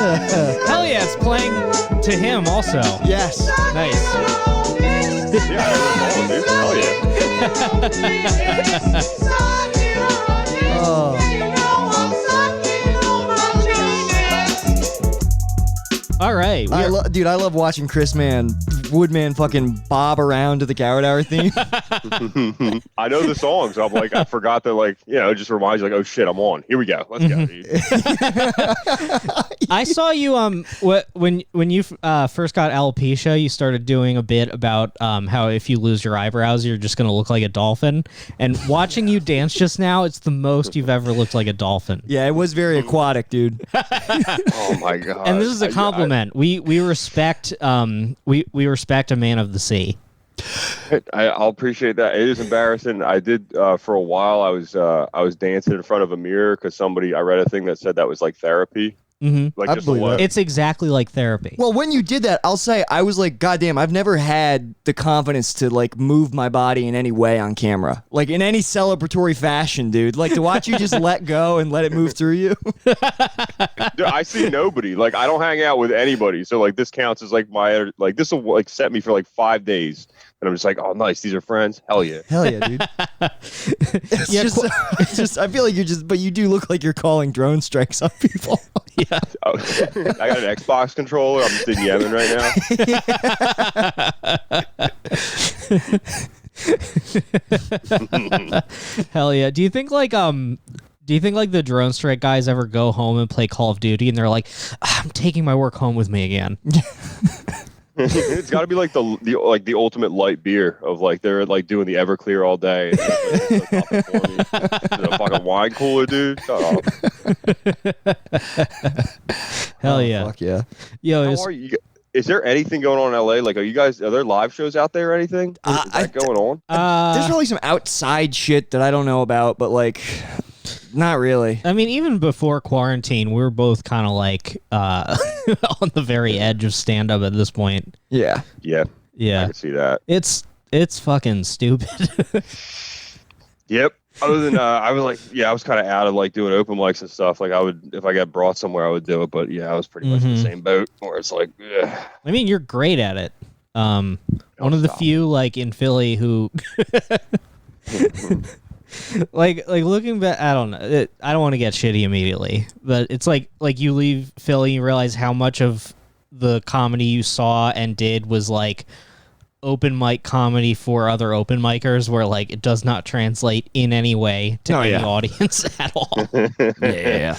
Hell yeah, it's playing to him also. Yes. Nice. Yeah, hell yeah. Oh. All right. Dude, I love watching Woodman fucking bob around to the Garrett Hour theme. I know the songs. I'm like, I forgot that, like, it just reminds you, like, oh shit, I'm on. Here we go. Let's go, dude. I saw you when you first got alopecia, you started doing a bit about how if you lose your eyebrows, you're just gonna look like a dolphin. And watching you dance just now, it's the most you've ever looked like a dolphin. Yeah, it was very aquatic, dude. Oh my god. And this is a compliment. We respect we respect a man of the sea. I'll appreciate that. It is embarrassing. I did for a while. I was dancing in front of a mirror because I read a thing that said that was like therapy. Mm-hmm. Like I just believe that. It's exactly like therapy. Well, when you did that, I'll say I was like, goddamn, I've never had the confidence to like move my body in any way on camera, like in any celebratory fashion, dude. Like to watch you just let go and let it move through you. Dude, I see nobody. Like I don't hang out with anybody, so like this counts as like my like this will like set me for like 5 days. And I'm just like, oh, nice. These are friends. Hell yeah. Hell yeah, dude. It's just, I feel like but you do look like you're calling drone strikes on people. Yeah. Oh, I got an Xbox controller. I'm just in Yemen right now. Hell yeah. Do you think like the drone strike guys ever go home and play Call of Duty and they're like, I'm taking my work home with me again? It's got to be like the ultimate light beer of like they're like doing the Everclear all day. And a fucking wine cooler, dude. Shut up. Hell yeah. Fuck yeah. Yo, How are you? Is there anything going on in LA? Like, are there live shows out there or anything? Is that going on? There's probably some outside shit that I don't know about, but like, not really. I mean, even before quarantine, we were both kind of like on the very edge of stand-up at this point. Yeah. Yeah. I can see that. It's fucking stupid. Yep. Other than I was kind of out of like doing open mics and stuff. Like I would, if I got brought somewhere, I would do it. But yeah, I was pretty much in the same boat where it's like, ugh. I mean, you're great at it. One of the few like in Philly who like looking back, I don't know. I don't want to get shitty immediately, but it's like you leave Philly, you realize how much of the comedy you saw and did was like open mic comedy for other open micers, where like it does not translate in any way to any audience at all. Yeah.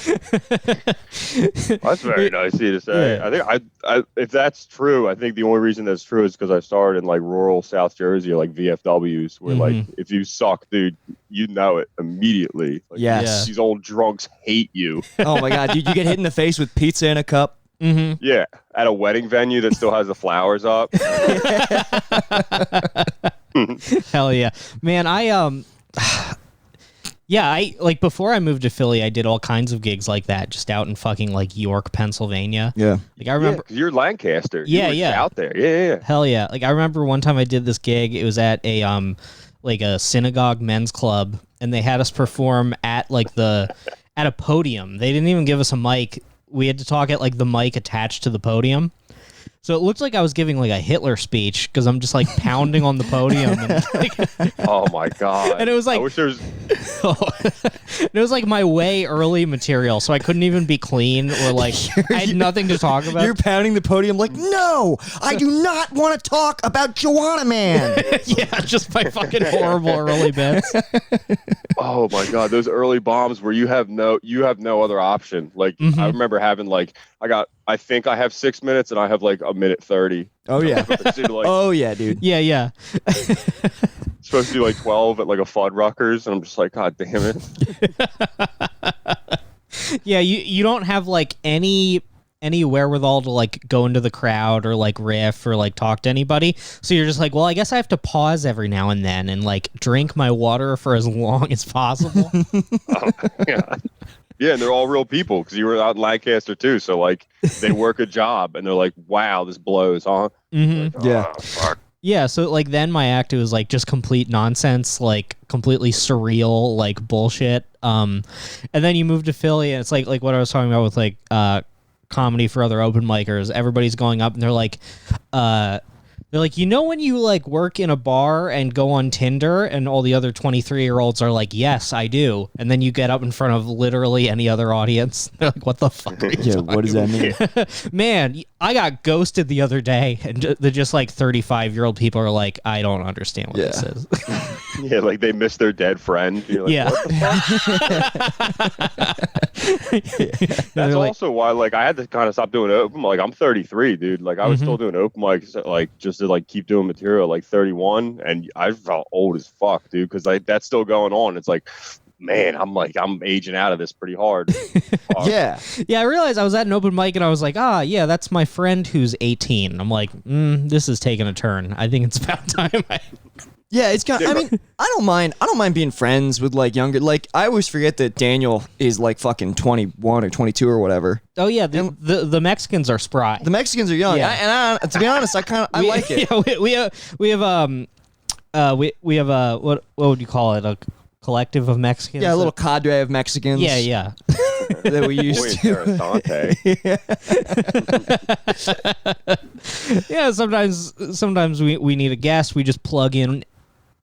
That's very nice of you to say. Yeah. I think I if that's true, I think the only reason that's true is because I started in like rural South Jersey, or like VFWs, where like if you suck, dude, you know it immediately. Like, yes. These old drunks hate you. Oh my god, dude, you get hit in the face with pizza in a cup. Mm-hmm. Yeah, at a wedding venue that still has the flowers up. Hell yeah, man! I like before I moved to Philly, I did all kinds of gigs like that, just out in fucking like York, Pennsylvania. Yeah, like I remember you're Lancaster. Yeah, out there. Yeah. Hell yeah! Like I remember one time I did this gig. It was at a like a synagogue men's club, and they had us perform at like at a podium. They didn't even give us a mic. We had to talk at like the mic attached to the podium. So it looked like I was giving like a Hitler speech because I'm just like pounding on the podium. And, like, oh my god! And it was like, I wish there was. It was like my way early material, so I couldn't even be clean or like I had nothing to talk about. You're pounding the podium like, no, I do not want to talk about Joanna Man. Yeah, just my fucking horrible early bits. Oh my god, those early bombs where you have no other option. Like I remember having like I think I have 6 minutes and I have like a minute 30. Oh yeah. Oh yeah, dude. Yeah. Supposed to do like 12 at like a Fuddruckers, and I'm just like, god damn it. Yeah, you don't have like any wherewithal to like go into the crowd or like riff or like talk to anybody. So you're just like, well, I guess I have to pause every now and then and like drink my water for as long as possible. Yeah. Yeah, and they're all real people because you were out in Lancaster too. So like they work a job and they're like, wow, this blows, huh? Mm-hmm. Like, yeah. Fuck. Yeah, so like then my act was like just complete nonsense, like completely surreal, like bullshit. And then you move to Philly and it's like what I was talking about with like comedy for other open micers. Everybody's going up and they're like, you know when you like work in a bar and go on Tinder and all the other 23-year-olds are like, yes, I do. And then you get up in front of literally any other audience. They're like, what the fuck are you what does that mean? Man, I got ghosted the other day, and they're just like 35-year-old people are like, I don't understand what this is. Yeah, like they miss their dead friend. You're like, what the fuck? That's also why, like, I had to kind of stop doing open. Like, I'm 33, dude. Like, I was still doing open mics, like, just to like keep doing material. Like 31, and I felt old as fuck, dude, because like that's still going on. It's like, man, I'm aging out of this pretty hard. Yeah. I realized I was at an open mic and I was like, yeah, that's my friend who's 18. I'm like, this is taking a turn. I think it's about time. Yeah, it's kind of, I mean, I don't mind being friends with like younger, like I always forget that Daniel is like fucking 21 or 22 or whatever. Oh yeah, the Mexicans are spry. The Mexicans are young. Yeah. And to be honest, I like it. Yeah, we have what would you call it? A collective of Mexicans? Yeah, a little cadre of Mexicans. Yeah. That we used to. Yeah, sometimes we need a guest. We just plug in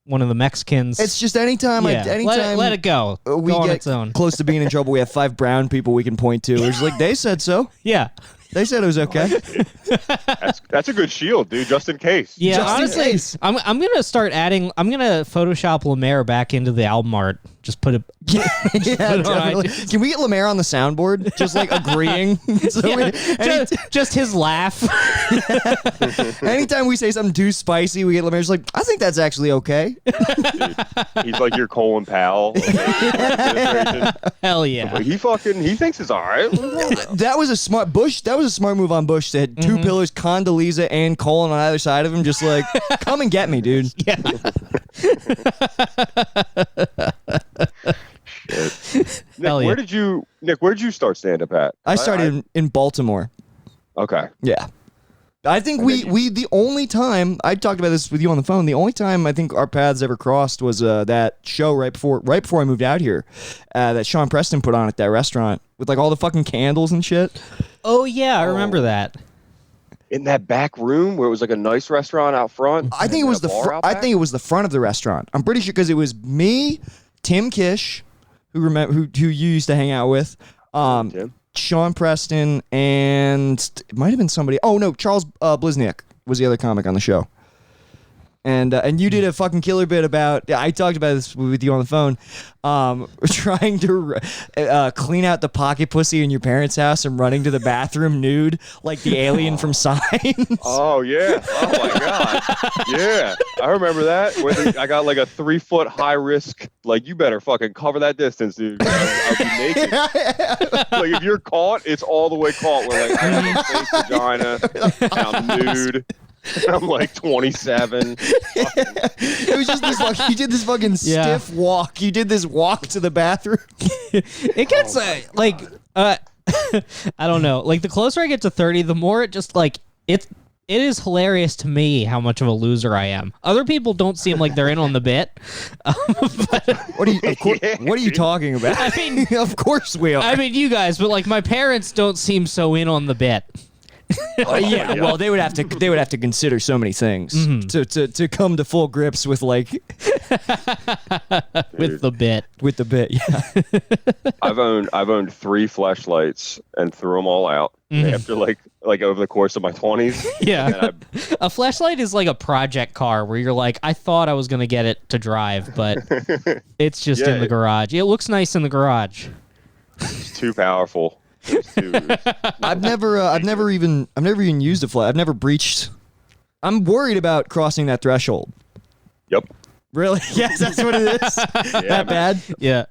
one of the Mexicans. It's just anytime let it go. We go on get its own. close to being in trouble, we have 5 brown people we can point to. It's like, they said so. Yeah. They said it was okay. That's a good shield, dude, just in case. Yeah, just honestly, in case. I'm gonna start adding. I'm gonna Photoshop Lemaire back into the album art. Just put it. Yeah, definitely. Can we get Lemaire on the soundboard? Just like agreeing. Just his laugh. Anytime we say something too spicy, we get Lemaire's like, I think that's actually okay. Dude, he's like your Colin Powell. Hell yeah. Like, he thinks it's all right. That was a smart move on Bush. That had 2 pillars, Condoleezza and Colin on either side of him, just like, come and get me, dude. Yeah. Shit. Nick, where did you start stand-up at? I started in Baltimore. Okay. Yeah. I think we the only time, I talked about this with you on the phone, the only time I think our paths ever crossed was that show right before I moved out here that Sean Preston put on at that restaurant with like all the fucking candles and shit. Oh yeah, I remember that. In that back room where it was like a nice restaurant out front. I think it was the front of the restaurant. I'm pretty sure because it was me, Tim Kish, who you used to hang out with, Tim. Sean Preston, and it might have been somebody. Oh no, Charles Blizniak was the other comic on the show. And you did a fucking killer bit about. I talked about this with you on the phone. Trying to clean out the pocket pussy in your parents' house and running to the bathroom nude like the alien from Signs. Oh yeah! Oh my god! Yeah, I remember that. When I got like a 3-foot high risk. Like, you better fucking cover that distance, dude. I'll be naked. Like, if you're caught, it's all the way caught. Where like I have a fake vagina, and I'm nude. I'm like 27. It was just this you did this fucking stiff walk. You did this walk to the bathroom. It gets I don't know. Like, the closer I get to 30, the more it just like it is hilarious to me how much of a loser I am. Other people don't seem like they're in on the bit. What are you talking about? I mean, of course we are. I mean, you guys, but like my parents don't seem so in on the bit. Yeah, well, they would have to consider so many things to come to full grips with like with the bit. Yeah. I've owned 3 fleshlights and threw them all out after like over the course of my 20s. Yeah. A fleshlight is like a project car where you're like, I thought I was gonna get it to drive, but it's just in the garage. It looks nice in the garage. It's too powerful. I've never even used a flag. I've never breached. I'm worried about crossing that threshold. Yep. Really? Yes, that's what it is. That bad? Yeah.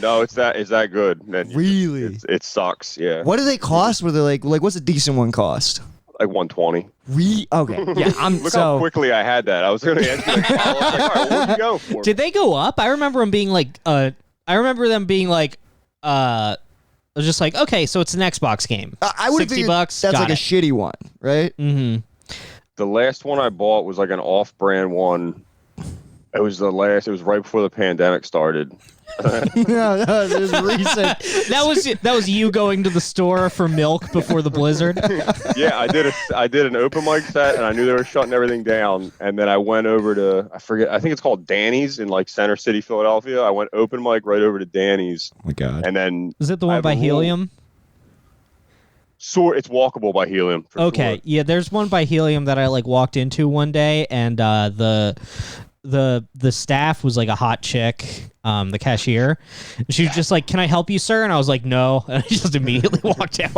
No, it's that good. Really? It sucks. Yeah. What do they cost? Were they like what's a decent one cost? Like 120. Okay. Yeah. Look how quickly I had that. I was going to answer. Like, I was like, all right, what did you go for? Did they go up? I remember them being like. I was just like, okay, so it's an Xbox game. I would have figured $60. That's like a shitty one, right? Mm-hmm. The last one I bought was like an off-brand one. It was it was right before the pandemic started. No, it was recent. That was you going to the store for milk before the blizzard. Yeah, I did an open mic set, and I knew they were shutting everything down. And then I went over to, I think it's called Danny's in like Center City, Philadelphia. I went open mic right over to Danny's. Oh my God. And then Is it the one by Helium? It's walkable by Helium. For okay, sure. yeah. There's one by Helium that I like walked into one day, and the staff was like a hot chick, the cashier. She was just like, "Can I help you, sir?" And I was like, "No," and I just immediately walked out.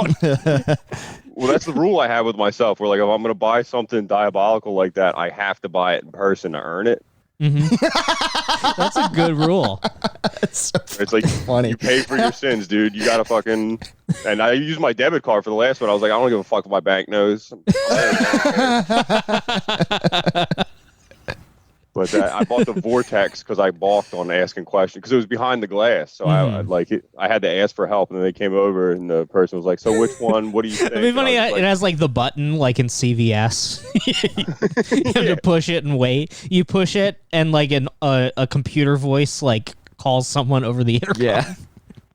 Well, that's the rule I have with myself. Where like, if I'm going to buy something diabolical like that, I have to buy it in person to earn it. Mm-hmm. That's a good rule. It's like funny. You pay for your sins, dude. You gotta fucking. And I used my debit card for the last one. I was like, I don't give a fuck what my bank knows. But I bought the Vortex because I balked on asking questions because it was behind the glass. So I had to ask for help, and then they came over, and the person was like, "So which one? What do you think?" It'd be funny. Like, it has like the button like in CVS. You have to push it and wait. You push it, and like a computer voice like calls someone over the intercom. Yeah.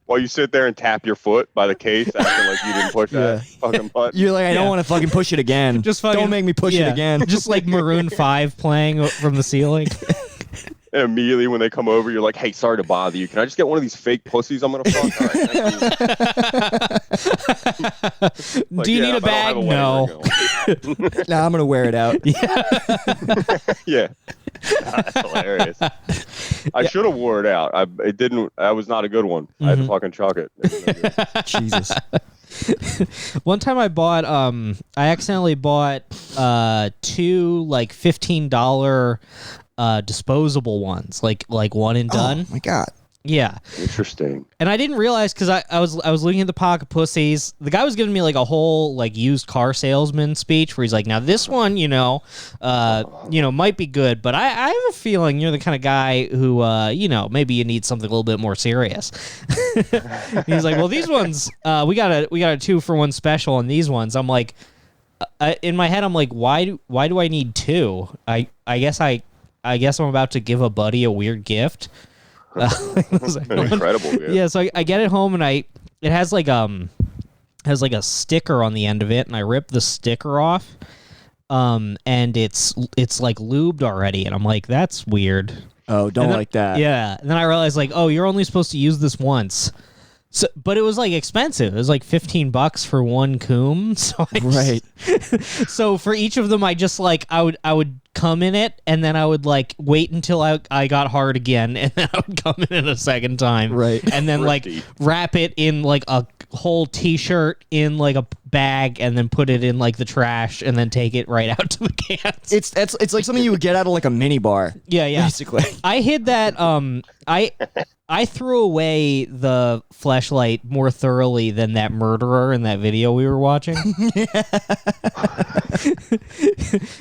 While you sit there and tap your foot by the case, acting like you didn't push that fucking button. You're like, I don't want to fucking push it again. Just fucking, don't make me push it again. Just like Maroon 5 playing from the ceiling. And immediately when they come over, you're like, "Hey, sorry to bother you. Can I just get one of these fake pussies I'm gonna fuck?" All right, thank you. Like, Do you need a bag? No. Nah, I'm gonna wear it out. Yeah. That's hilarious. I should have wore it out. It didn't. That was not a good one. I had to fucking chuck it. Jesus. One time I accidentally bought 2 like $15 disposable ones, like one and done. Oh my God. Yeah. Interesting. And I didn't realize because I was looking at the pocket pussies. The guy was giving me like a whole like used car salesman speech where he's like, "Now this one, might be good, but I have a feeling you're the kind of guy who, maybe you need something a little bit more serious." He's like, "Well, these ones, we got a 2-for-1 special on these ones." I'm like, in my head, I'm like, why do I need 2? I guess I'm about to give a buddy a weird gift. Incredible. Yeah, so I get it home and it has like a sticker on the end of it, and I rip the sticker off, and it's like lubed already, and I'm like, that's weird. Oh, don't like that. Yeah, and then I realized like, oh, you're only supposed to use this once. So, but it was like expensive. It was like $15 for one coom. So so for each of them, I just like I would come in it, and then I would like wait until I got hard again, and then I would come in it a second time, right, and then like wrap it in like a whole T-shirt in like a bag, and then put it in like the trash, and then take it right out to the cans. It's like something you would get out of like a mini bar. Yeah, basically. I hid that. I threw away the fleshlight more thoroughly than that murderer in that video we were watching.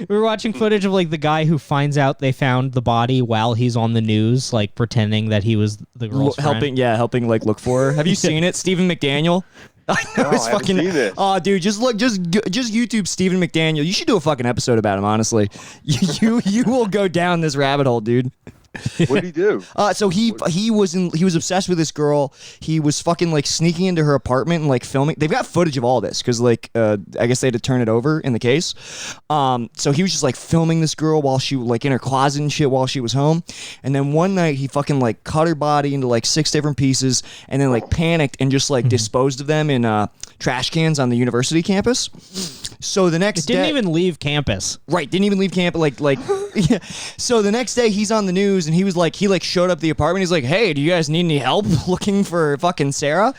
We were watching footage of like the guy who finds out they found the body while he's on the news, like pretending that he was the girl's friend. helping like look for her. Have you seen it, Stephen McDaniel? I know it's fucking. Seen this. Oh, dude, just YouTube Stephen McDaniel. You should do a fucking episode about him. Honestly, you will go down this rabbit hole, dude. What did he do? So he was obsessed with this girl. He was fucking like sneaking into her apartment and like filming. They've got footage of all this because like I guess they had to turn it over in the case. So he was just like filming this girl while she like in her closet and shit while she was home. And then one night he fucking like cut her body into like 6 different pieces and then like panicked and just like disposed of them in trash cans on the university campus. So the next day, didn't even leave campus. Right, didn't even leave camp. Like, yeah. So the next day, he's on the news, and he showed up at the apartment. He's like, "Hey, do you guys need any help looking for fucking Sarah?"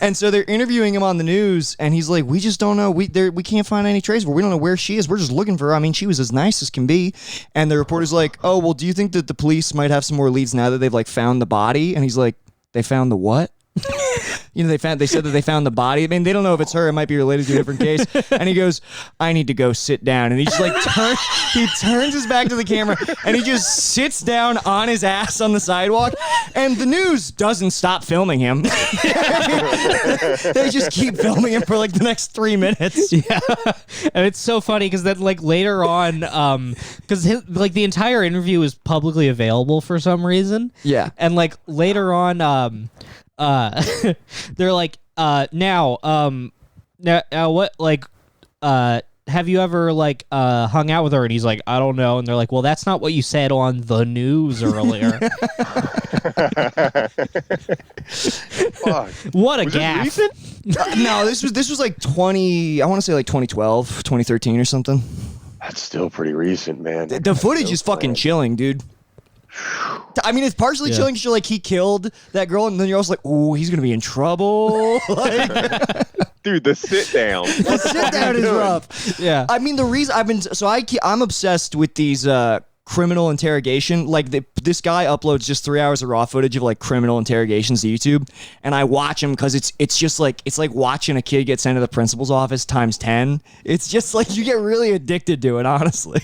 And so they're interviewing him on the news, and he's like, "We just don't know. We can't find any trace of her. We don't know where she is. We're just looking for her. I mean, she was as nice as can be." And the reporter's like, "Oh, well, do you think that the police might have some more leads now that they've like found the body?" And he's like, "They found the what?" they said that they found the body. I mean, they don't know if it's her. It might be related to a different case. And he goes, I need to go sit down. And he just like he turns his back to the camera and he just sits down on his ass on the sidewalk. And the news doesn't stop filming him. They just keep filming him for like the next 3 minutes. Yeah, and it's so funny because then like later on, because like the entire interview is publicly available for some reason. Yeah, and like later on, they're like, now what, like, have you ever like hung out with her? And he's like, I don't know. And they're like, well, that's not what you said on the news earlier. What a gaffe. No, this was like 20. I want to say like 2012, 2013 or something. That's still pretty recent, man. The footage is fucking chilling, dude. I mean, it's partially chilling because like he killed that girl, and then you're also like, "Ooh, he's gonna be in trouble." Like, dude, the sit down. The sit down is rough. Yeah. I mean, the reason I'm obsessed with these criminal interrogation. Like this guy uploads just 3 hours of raw footage of like criminal interrogations to YouTube, and I watch them because it's just like it's like watching a kid get sent to the principal's office times 10. It's just like you get really addicted to it, honestly.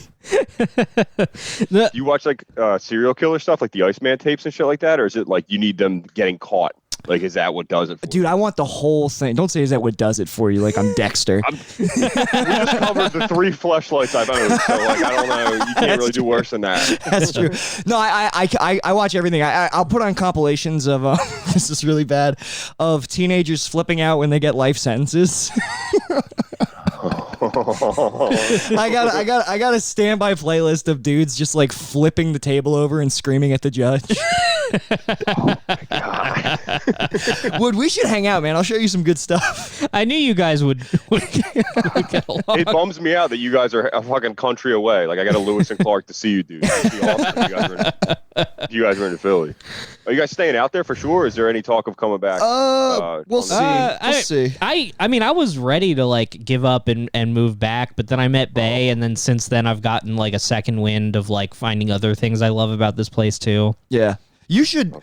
You watch like serial killer stuff, like the Iceman tapes and shit like that, or is it like you need them getting caught? Like, is that what does it for Dude, you? I want the whole thing. Don't say is that what does it for you, like I'm Dexter. We just covered the 3 fleshlights I've owned, so like I don't know. You can't really do worse than that. That's true. No, I watch everything. I'll put on compilations of this is really bad, of teenagers flipping out when they get life sentences. I got a standby playlist of dudes just like flipping the table over and screaming at the judge. Oh my god. Wood, we should hang out, man. I'll show you some good stuff. I knew you guys would get along. It bums me out that you guys are a fucking country away. Like I got a Lewis and Clark to see you, dude. It'd be awesome if you guys were in Philly. Are you guys staying out there for sure? Or is there any talk of coming back? We'll see. We'll see. I mean, I was ready to like give up and move back, but then I met Bay, and then since then I've gotten like a second wind of like finding other things I love about this place too. Yeah. You should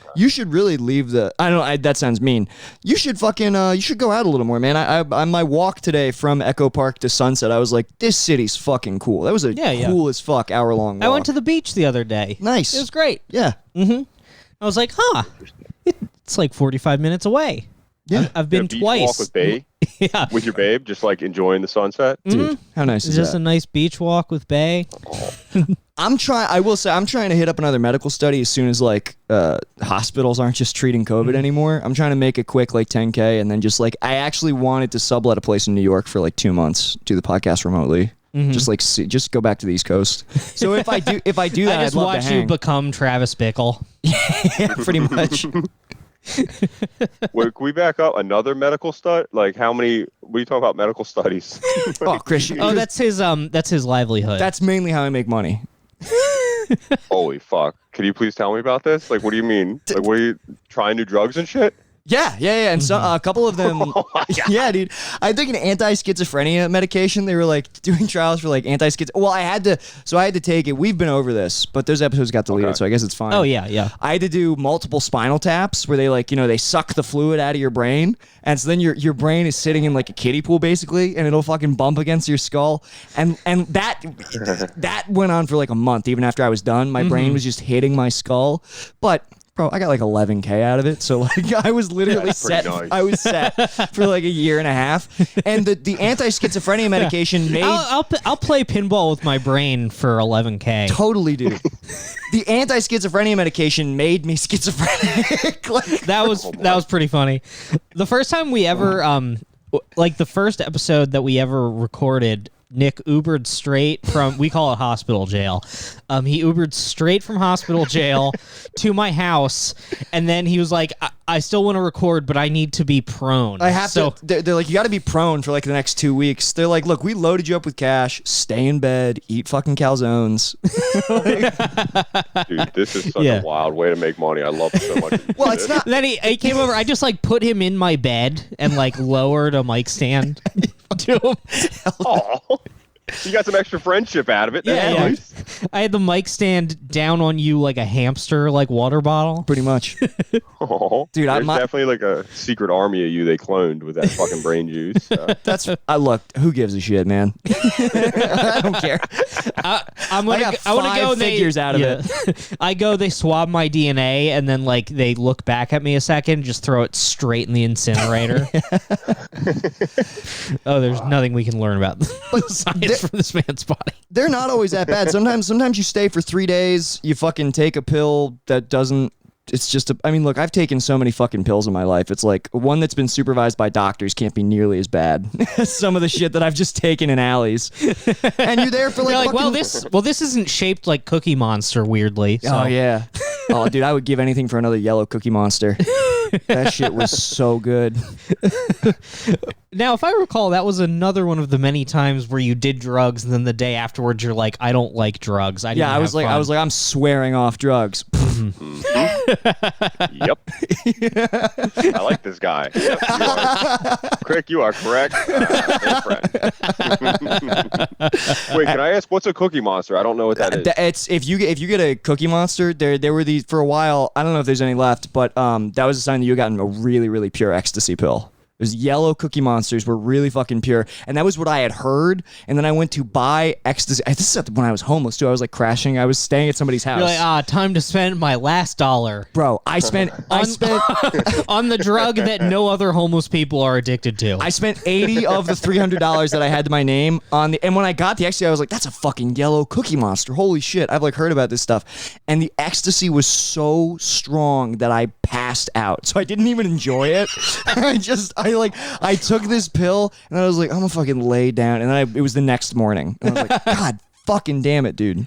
really leave the. I don't know. That sounds mean. You should fucking. You should go out a little more, man. On my walk today from Echo Park to Sunset, I was like, this city's fucking cool. That was a cool as fuck hour-long walk. I went to the beach the other day. Nice. It was great. Yeah. Mm-hmm. I was like, it's like 45 minutes away. Yeah. I've been beach twice. Walk with Bae? Yeah. With your babe, just like enjoying the sunset. Dude, how nice It's is just that? a nice beach walk with Bay. I will say I'm trying to hit up another medical study as soon as like hospitals aren't just treating COVID anymore. I'm trying to make it quick, like 10K, and then just like I actually wanted to sublet a place in New York for like 2 months, do the podcast remotely. Just like just go back to the East Coast. So if I do that, I just I'd love watch to hang. you become Travis Bickle. Yeah, pretty much. Wait, can we back up another medical study? Like how many? What are you talking about medical studies? Oh, Chris. Oh, that's his livelihood. That's mainly how I make money. Holy fuck! Can you please tell me about this? Like, what do you mean? Like, what are you trying new drugs and shit? Yeah. And so a couple of them. Yeah, dude. I think an anti-schizophrenia medication. They were like doing trials for like anti-schiz. Well, I had to take it. We've been over this, but those episodes got deleted, so I guess it's fine. Oh yeah. I had to do multiple spinal taps where they like they suck the fluid out of your brain, and so then your brain is sitting in like a kiddie pool basically, and it'll fucking bump against your skull, and that went on for like a month. Even after I was done, my brain was just hitting my skull, but. Bro, I got like 11K out of it, so like I was literally set. Nice. I was set for like a year and a half, and the anti-schizophrenia medication made. I'll play pinball with my brain for 11K. Totally, dude. The anti-schizophrenia medication made me schizophrenic. Like, That was pretty funny. The first time we ever like the first episode that we ever recorded, Nick Ubered straight from, we call it hospital jail. He Ubered straight from hospital jail to my house, and then he was like, I still want to record, but I need to be prone. I have to. They're like, you got to be prone for like the next 2 weeks. They're like, look, we loaded you up with cash. Stay in bed. Eat fucking calzones. Dude, this is such a wild way to make money. I love it so much. Well, it's not. Then he came over. I just like put him in my bed and like lowered a mic stand to him. Aw. You got some extra friendship out of it. That's Yeah. nice. I had the mic stand down on you like a hamster, like water bottle. Pretty much. Oh, Dude, there's definitely like a secret army of you they cloned with that fucking brain juice. So. Look, who gives a shit, man? I don't care. I want to go figures out of it. I go, they swab my DNA, and then like they look back at me a second, just throw it straight in the incinerator. Oh, there's nothing we can learn about the science from this man's body. They're not always that bad. Sometimes you stay for 3 days, you fucking take a pill that doesn't. It's just I mean, look, I've taken so many fucking pills in my life. It's like one that's been supervised by doctors can't be nearly as bad as some of the shit that I've just taken in alleys. And you're there for like, you're like, this isn't shaped like Cookie Monster, weirdly. So. Oh yeah. Oh, dude, I would give anything for another yellow Cookie Monster. That shit was so good. Now, if I recall, that was another one of the many times where you did drugs, and then the day afterwards, you're like, "I don't like drugs." I was like, I'm swearing off drugs. Yep. I like this guy. Yep, Crick, you are correct. Friend. Wait, can I ask what's a Cookie Monster? I don't know what that is. It's if you get a Cookie Monster, there were these for a while. I don't know if there's any left, but that was a sign that you had gotten a really, really pure ecstasy pill. It was yellow Cookie Monsters were really fucking pure. And that was what I had heard. And then I went to buy ecstasy. This is when I was homeless, too. I was like crashing. I was staying at somebody's house. You're like, time to spend my last $1. Bro, I spent on the drug that no other homeless people are addicted to. I spent $80 of the $300 that I had to my name on the, and when I got the ecstasy, I was like, that's a fucking yellow Cookie Monster. Holy shit. I've like heard about this stuff. And the ecstasy was so strong that I passed out. So I didn't even enjoy it. I took this pill and I was like, I'm gonna fucking lay down. And then it was the next morning. And I was like, God fucking damn it, dude.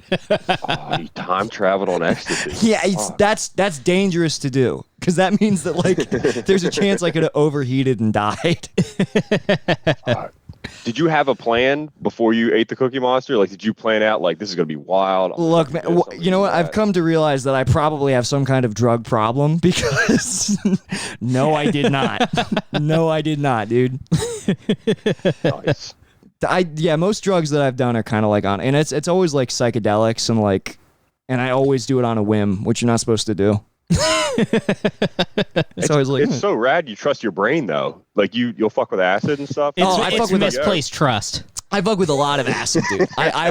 Oh, you time traveled on ecstasy. Yeah, that's dangerous to do. Because that means that like there's a chance I could have overheated and died. Did you have a plan before you ate the Cookie Monster? Like, did you plan out, like, this is going to be wild? Look, man, you know what? I've come to realize that I probably have some kind of drug problem because no, I did not. No, I did not, dude. Nice. Most drugs that I've done are kind of like and it's always like psychedelics and I always do it on a whim, which you're not supposed to do. It's so rad. You trust your brain though. Like you'll fuck with acid and stuff. It's misplaced trust. I fuck with a lot of acid, dude. I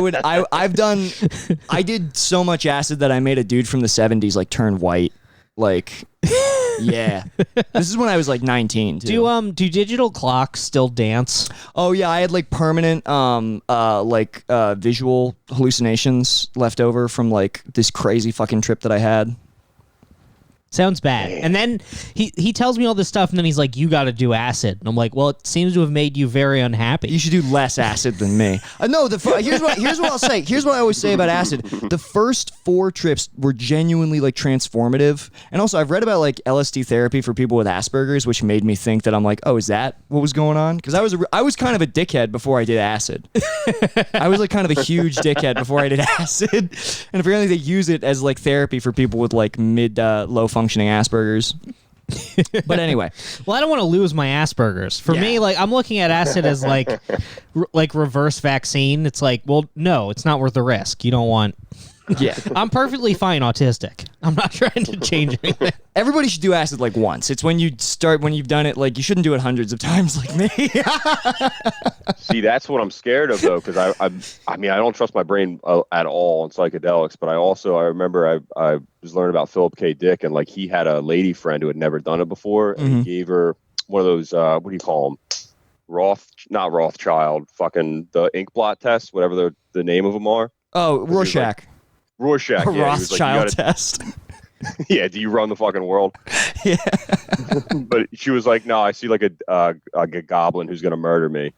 did so much acid that I made a dude from the 70s like turn white. Like, yeah. This is when I was like 19 too. Do digital clocks still dance? Oh yeah, I had like permanent visual hallucinations left over from like this crazy fucking trip that I had. Sounds bad. And then he tells me all this stuff, and then he's like, you got to do acid. And I'm like, well, it seems to have made you very unhappy. You should do less acid than me. No, here's what I'll say. Here's what I always say about acid. The first 4 trips were genuinely like transformative. And also, I've read about like LSD therapy for people with Asperger's, which made me think that I'm like, oh, is that what was going on? Because I was kind of a dickhead before I did acid. I was like kind of a huge dickhead before I did acid. And apparently they use it as like therapy for people with like low functioning Asperger's. But anyway, well, I don't want to lose my Asperger's. For me, like I'm looking at acid as like reverse vaccine. It's like, well, no, it's not worth the risk. You don't want. Yeah, I'm perfectly fine autistic. I'm not trying to change anything. Everybody should do acid like once. It's when you've done it, like you shouldn't do it hundreds of times like me. See, that's what I'm scared of though, because I mean I don't trust my brain at all on psychedelics, but I remember I was learning about Philip K. Dick, and like he had a lady friend who had never done it before, and he gave her one of those what do you call them? Not Rothschild, fucking the ink blot test, whatever the name of them are. Oh, Rorschach. Rorschach, yeah. Rothschild test. Yeah, do you run the fucking world? Yeah. But she was like, no, I see like a goblin who's gonna murder me.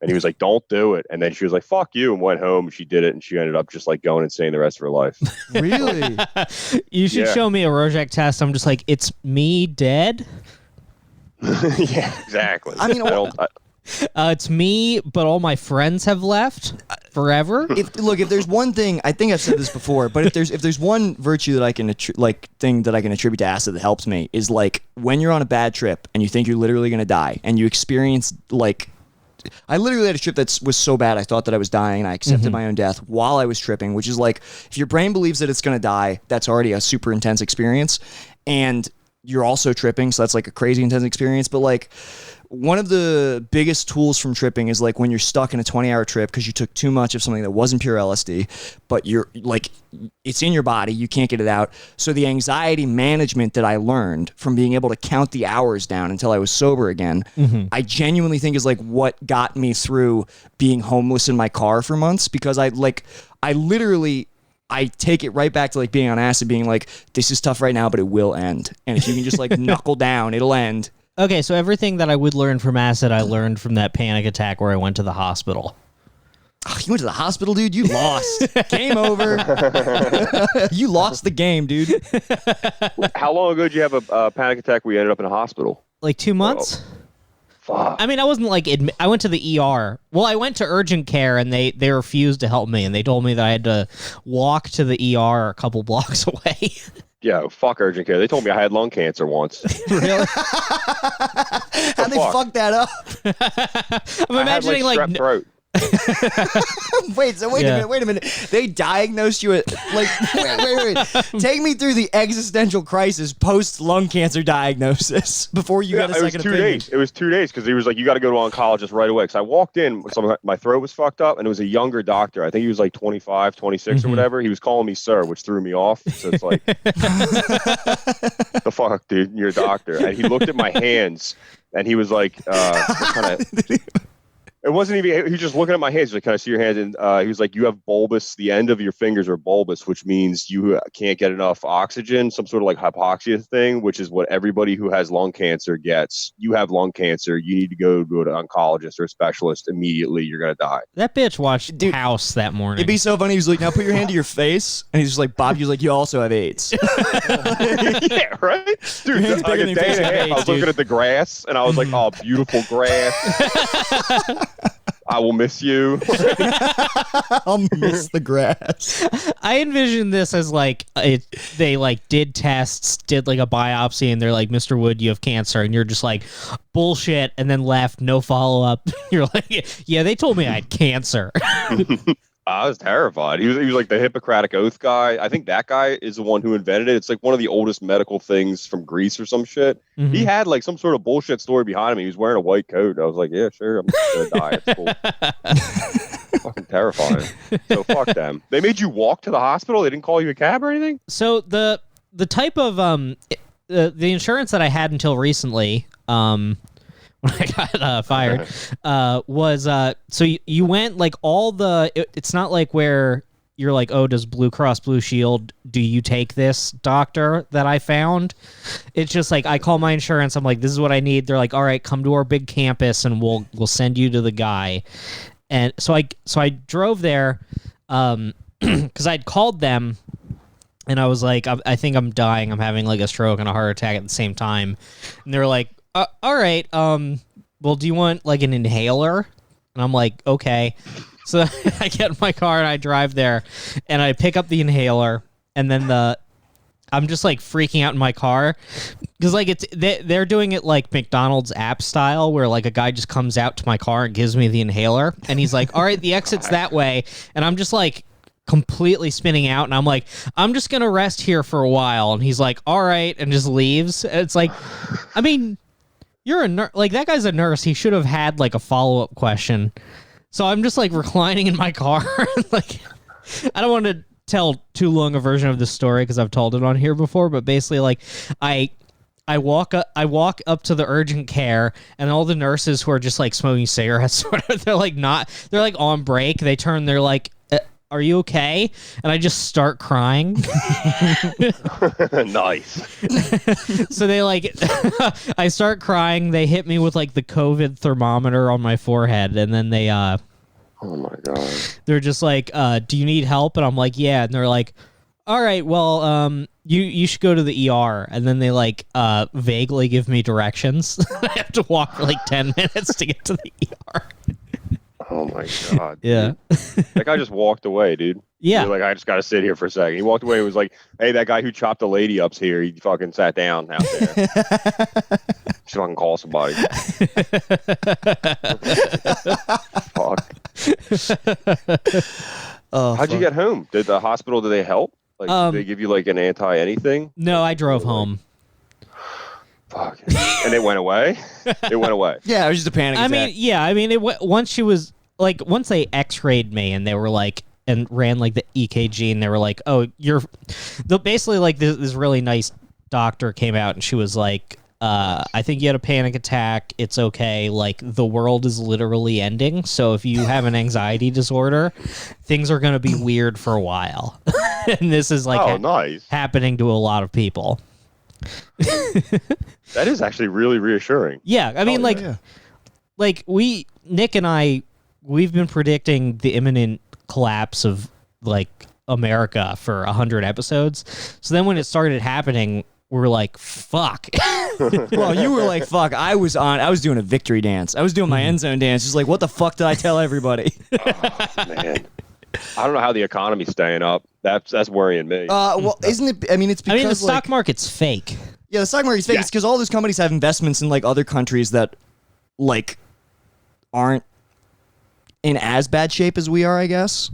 And he was like, don't do it. And then she was like, fuck you, and went home. She did it, and she ended up just like going insane the rest of her life. Really? You should show me a Rorschach test. I'm just like, it's me dead? Yeah, exactly. I mean, it's me, but all my friends have left forever. If there's one thing, I think I've said this before, but if there's one virtue that I can thing that I can attribute to acid that helps me is like when you're on a bad trip and you think you're literally gonna die and you experience like I literally had a trip that was so bad I thought that I was dying, and I accepted my own death while I was tripping, which is like, if your brain believes that it's going to die, that's already a super intense experience, and you're also tripping, so that's like a crazy intense experience. But like, one of the biggest tools from tripping is like when you're stuck in a 20-hour trip because you took too much of something that wasn't pure LSD, but you're like, it's in your body, you can't get it out. So the anxiety management that I learned from being able to count the hours down until I was sober again, I genuinely think is like what got me through being homeless in my car for months, because I take it right back to like being on acid, being like, this is tough right now, but it will end. And if you can just like knuckle down, it'll end. Okay, so everything that I would learn from acid, I learned from that panic attack where I went to the hospital. Oh, you went to the hospital, dude? You lost. Game over. You lost the game, dude. How long ago did you have a panic attack where you ended up in a hospital? Like 2 months? Fuck. I mean, I wasn't like, I went to the ER. Well, I went to urgent care, and they refused to help me, and they told me that I had to walk to the ER a couple blocks away. Yeah, fuck urgent care. They told me I had lung cancer once. Really? How'd they fuck that up? I'm imagining I had, strep throat. Wait a minute. They diagnosed you at like wait. Take me through the existential crisis post lung cancer diagnosis before you got a second opinion. It was 2 days because he was like, you got to go to an oncologist right away. Because I walked in, my throat was fucked up, and it was a younger doctor. I think he was like 25, 26 or whatever. He was calling me sir, which threw me off. So it's like, the fuck, dude, you're a doctor. And he looked at my hands, and he was like, what kind of... It wasn't even, he was just looking at my hands. He's like, can I see your hands? And he was like, you have bulbous, the end of your fingers are bulbous, which means you can't get enough oxygen, some sort of like hypoxia thing, which is what everybody who has lung cancer gets. You have lung cancer. You need to go to an oncologist or a specialist immediately. You're going to die. That bitch watched House that morning. It'd be so funny. He was like, now put your hand to your face. And he's just like, Bob, he was like, you also have AIDS. Yeah, right? Dude, like a day and a half, I was looking at the grass, and I was like, oh, beautiful grass. I will miss you. I'll miss the grass. I envision this as like they like did tests, did like a biopsy, and they're like, Mr. Wood, you have cancer, and you're just like, bullshit, and then left, no follow up. You're like, yeah, they told me I had cancer. I was terrified. He was like the Hippocratic Oath guy. I think that guy is the one who invented it. It's like one of the oldest medical things from Greece or some shit. Mm-hmm. He had like some sort of bullshit story behind him. He was wearing a white coat. I was like, yeah, sure, I'm gonna die. It's cool. Fucking terrifying. So fuck them. They made you walk to the hospital? They didn't call you a cab or anything? So the type of the insurance that I had until recently, when I got fired, was so you went like all the. It's not like where you're like, oh, does Blue Cross Blue Shield, do you take this doctor that I found? It's just like I call my insurance. I'm like, this is what I need. They're like, all right, come to our big campus and we'll send you to the guy. And so I drove there because I'd called them. And I was like, I think I'm dying. I'm having like a stroke and a heart attack at the same time. And they were like, all right, well, do you want like an inhaler? And I'm like, okay. So I get in my car and I drive there and I pick up the inhaler, and then I'm just like freaking out in my car because like they're doing it like McDonald's app style where like a guy just comes out to my car and gives me the inhaler, and he's like, all right, the exit's that way. And I'm just like completely spinning out, and I'm like, I'm just gonna rest here for a while. And he's like, all right, and just leaves. And it's like, I mean, you're a nurse. Like, that guy's a nurse. He should have had like a follow-up question. So I'm just like reclining in my car. Like, I don't want to tell too long a version of this story because I've told it on here before, but basically like I walk up to the urgent care, and all the nurses who are just like smoking cigarettes, they're like on break. They turn, they're like, are you okay? And I just start crying. Nice. So they like, I start crying. They hit me with like the COVID thermometer on my forehead, and then they, oh my God. They're just like, do you need help? And I'm like, yeah. And they're like, all right, well, you should go to the ER. And then they like vaguely give me directions. I have to walk for like 10 minutes to get to the ER. Oh my God. Yeah. That guy just walked away, dude. Yeah. You're like, I just got to sit here for a second. He walked away and was like, hey, that guy who chopped the lady up's here. He fucking sat down out there. Should fucking call somebody. Fuck. How'd you get home? Did the hospital? Did they help? Like, did they give you like an anti anything? No, I drove home. Fuck. And it went away. It went away. Yeah, it was just a panic attack. Once they X-rayed me and they were like, and ran like the EKG and they were like, oh, basically like this really nice doctor came out and she was like, I think you had a panic attack. It's okay. Like, the world is literally ending. So if you have an anxiety disorder, things are going to be weird for a while. And this is like nice. happening to a lot of people. That is actually really reassuring. Yeah. I mean, Nick and I, we've been predicting the imminent collapse of like America for 100 episodes. So then when it started happening, we were like, fuck. Well, you were like, fuck. I was doing a victory dance. I was doing my end zone dance. Just like, what the fuck did I tell everybody? Oh, man. I don't know how the economy's staying up. That's worrying me. Well, isn't it? I mean, it's because the stock market's fake. Yeah, the stock market's fake. Yeah. It's because all those companies have investments in like other countries that like aren't in as bad shape as we are, I guess.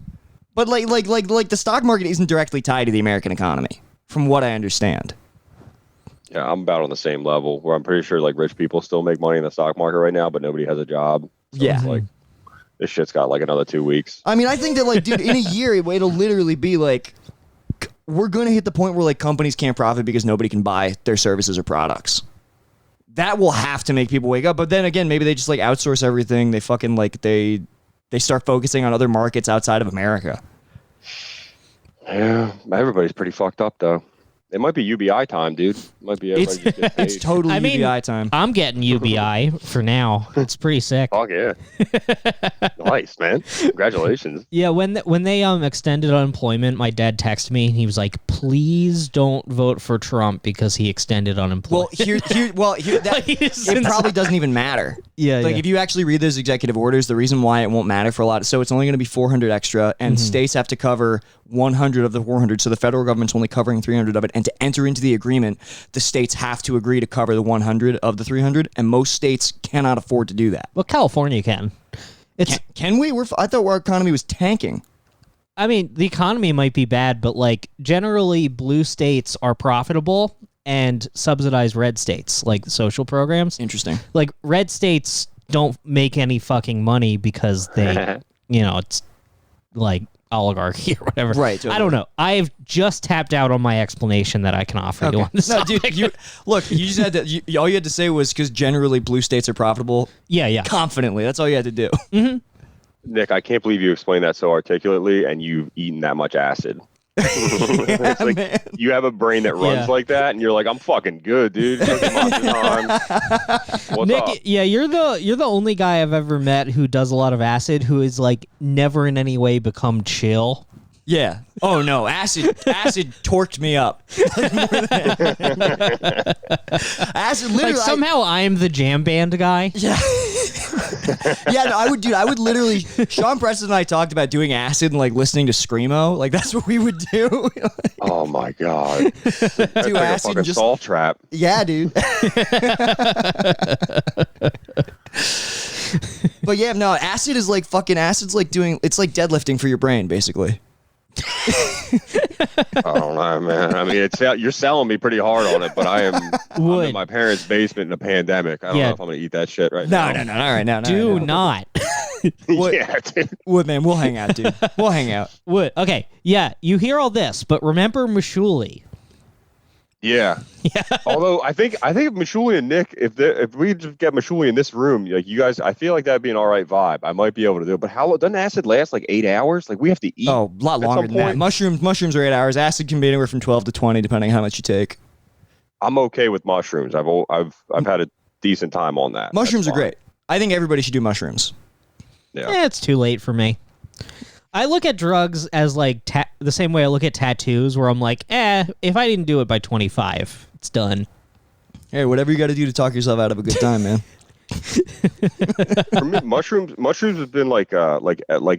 But like the stock market isn't directly tied to the American economy, from what I understand. Yeah, I'm about on the same level where I'm pretty sure like rich people still make money in the stock market right now, but nobody has a job. So Yeah. it's like this shit's got like another 2 weeks. I mean, I think that like, dude, in a year, it'll literally be like, we're going to hit the point where like companies can't profit because nobody can buy their services or products. That will have to make people wake up. But then again, maybe they just like outsource everything. They fucking like, they start focusing on other markets outside of America. Yeah, everybody's pretty fucked up though. It might be UBI time, dude. It might be everybody just get paid. It's totally UBI time. I'm getting UBI for now. It's pretty sick. Fuck yeah. Nice, man. Congratulations. Yeah, when they extended unemployment, my dad texted me and he was like, "Please don't vote for Trump because he extended unemployment." It probably doesn't even matter. Yeah, like if you actually read those executive orders, the reason why it won't matter for a lot, so it's only going to be 400 extra, and states have to cover 100 of the 400, so the federal government's only covering 300 of it, and to enter into the agreement, the states have to agree to cover the 100 of the 300, and most states cannot afford to do that. Well, California can. Can we? I thought our economy was tanking. I mean, the economy might be bad, but like generally blue states are profitable and subsidize red states, like the social programs. Interesting. Like red states don't make any fucking money because they, it's like oligarchy or whatever. Right. Totally. I don't know. I've just tapped out on my explanation that I can offer you on this topic. Dude, you just had to. All you had to say was because generally blue states are profitable. Yeah. Confidently, that's all you had to do. Mm-hmm. Nick, I can't believe you explained that so articulately and you've eaten that much acid. It's like man. you have a brain that runs like that, and you're like, I'm fucking good, dude. What's Nick, up? yeah, you're the only guy I've ever met who does a lot of acid who is like never in any way become chill. Yeah. Oh no, acid torqued me up. Acid literally. Like somehow I'm the jam band guy. Yeah. Yeah, no, I would literally. Sean Preston and I talked about doing acid and like listening to screamo. Like that's what we would do. Oh my god. That's Do like a acid fucking and just salt trap. Yeah, dude. But yeah, no, acid is like fucking acid's like it's like deadlifting for your brain, basically. I don't know, man. I mean, you're selling me pretty hard on it, but I'm in my parents' basement in a pandemic. I don't know if I'm gonna eat that shit right now. No. All right, no. Do not. Yeah, dude. Wood, man, we'll hang out, dude. We'll hang out. Wood. Okay. Yeah, you hear all this, but remember Mashuli. Yeah. Although I think Mashuli and Nick, if we just get Mashuli in this room, like you guys, I feel like that'd be an all right vibe. I might be able to do it. But doesn't acid last like 8 hours? Like we have to eat. Oh, a lot longer than that. Mushrooms are 8 hours. Acid can be anywhere from 12 to 20, depending on how much you take. I'm okay with mushrooms. I've had a decent time on that. Mushrooms are great. I think everybody should do mushrooms. Yeah. It's too late for me. I look at drugs as like the same way I look at tattoos, where I'm like, if I didn't do it by 25, it's done. Hey, whatever you got to do to talk yourself out of a good time, man. For me, mushrooms have been like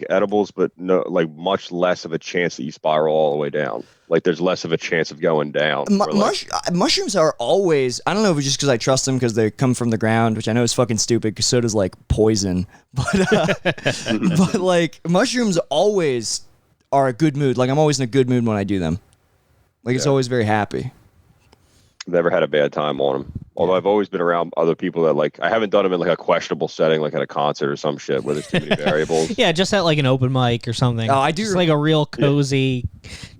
edibles, but no, like much less of a chance that you spiral all the way down. Like there's less of a chance of going down. Mushrooms are always, I don't know if it's just because I trust them because they come from the ground, which I know is fucking stupid because so does like poison. But like mushrooms always are a good mood. Like I'm always in a good mood when I do them. Like it's always very happy. Never had a bad time on them. Although I've always been around other people that like, I haven't done them in like a questionable setting, like at a concert or some shit where there's too many variables. Yeah, just at like an open mic or something. Oh, I do. Just like a real cozy,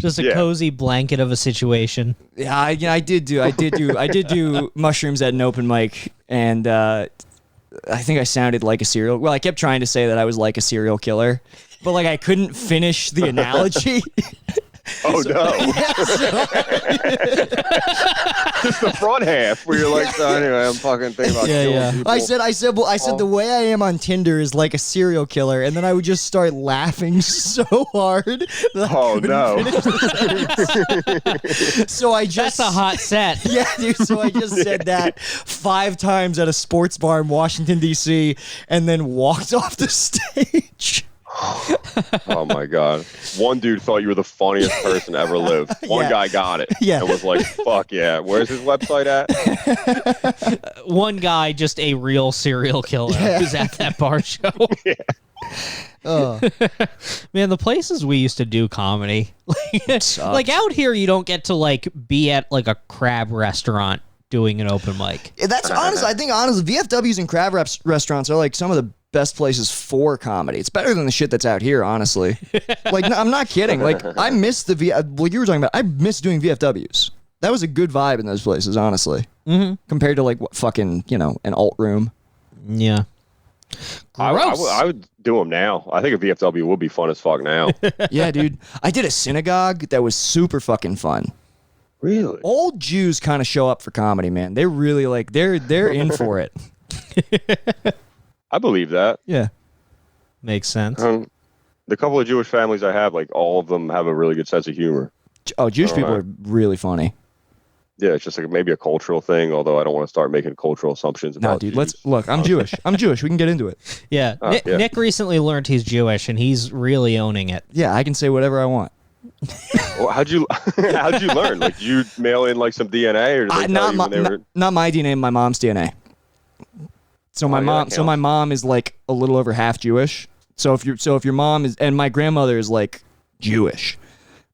cozy blanket of a situation. Yeah, I did do mushrooms at an open mic, and I think I sounded like a serial. Well, I kept trying to say that I was like a serial killer, but like I couldn't finish the analogy. Oh no! Just the front half where you're like, so anyway, I'm fucking thinking about killing people. I said the way I am on Tinder is like a serial killer, and then I would just start laughing so hard. That So I just that's a hot set. Yeah, dude. So I just said that 5 times at a sports bar in Washington D.C. and then walked off the stage. Oh my god! One dude thought you were the funniest person ever lived. One guy got it. Yeah, and was like, "Fuck yeah!" Where's his website at? One guy, just a real serial killer, who's at that bar show. Yeah. Man, the places we used to do comedy, like out here, you don't get to like be at like a crab restaurant doing an open mic. That's honest. I think honestly, VFWs and crab restaurants are like some of the best places for comedy. It's better than the shit that's out here, honestly. Like, no, I'm not kidding. Like, I miss what you were talking about. I miss doing VFWs. That was a good vibe in those places, honestly. Mm-hmm. Compared to like what fucking, an alt room. Yeah. I would do them now. I think a VFW would be fun as fuck now. Yeah, dude. I did a synagogue that was super fucking fun. Really? Old Jews kind of show up for comedy, man. They're really like they're in for it. I believe that. Yeah. Makes sense. The couple of Jewish families I have, like all of them have a really good sense of humor. Oh, Jewish people are really funny. Yeah, it's just like maybe a cultural thing, although I don't want to start making cultural assumptions about No, dude, Jews. look, I'm Jewish. I'm Jewish. We can get into it. Yeah. Nick recently learned he's Jewish, and he's really owning it. Yeah, I can say whatever I want. Well, how'd you learn? Like, did you mail in like some DNA, or did they tell you when they were... not my DNA, my mom's DNA. So my mom is like a little over half Jewish. So if your mom is, and my grandmother is like Jewish,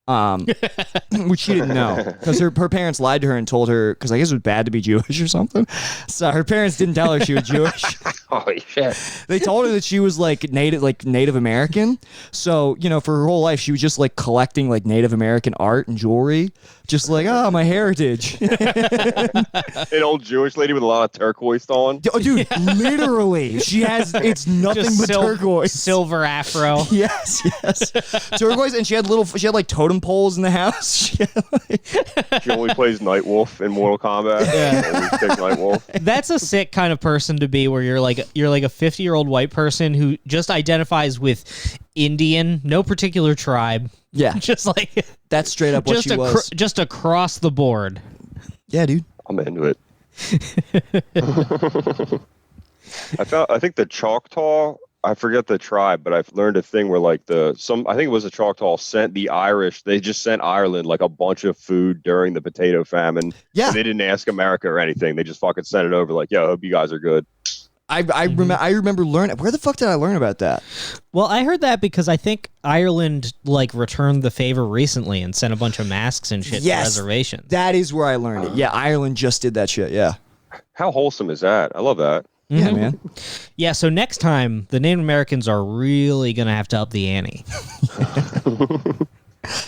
which she didn't know because her parents lied to her and told her, because I guess it was bad to be Jewish or something. So her parents didn't tell her she was Jewish. Holy shit! They told her that she was like Native American. So for her whole life she was just like collecting like Native American art and jewelry, just like my heritage. An old Jewish lady with a lot of turquoise on. Oh, dude, literally, it's nothing but turquoise, silver afro. Yes, turquoise, and she had like totem poles in the house. She only plays Nightwolf in Mortal Kombat. Yeah, always pick Nightwolf. That's a sick kind of person to be, where you're like a 50-year-old white person who just identifies with Indian, no particular tribe. Yeah, just like that's straight up what she was. Just across the board. Yeah, dude, I'm into it. I think the Choctaw, I forget the tribe, but I've learned a thing where like I think it was the Choctaw sent the Irish, they just sent Ireland like a bunch of food during the potato famine. Yeah. And they didn't ask America or anything. They just fucking sent it over like, yo, I hope you guys are good. I remember learning. Where the fuck did I learn about that? Well, I heard that because I think Ireland like returned the favor recently and sent a bunch of masks and shit to reservations. That is where I learned it. Yeah, Ireland just did that shit. Yeah. How wholesome is that? I love that. Yeah, man. Yeah, so next time, the Native Americans are really going to have to up the ante.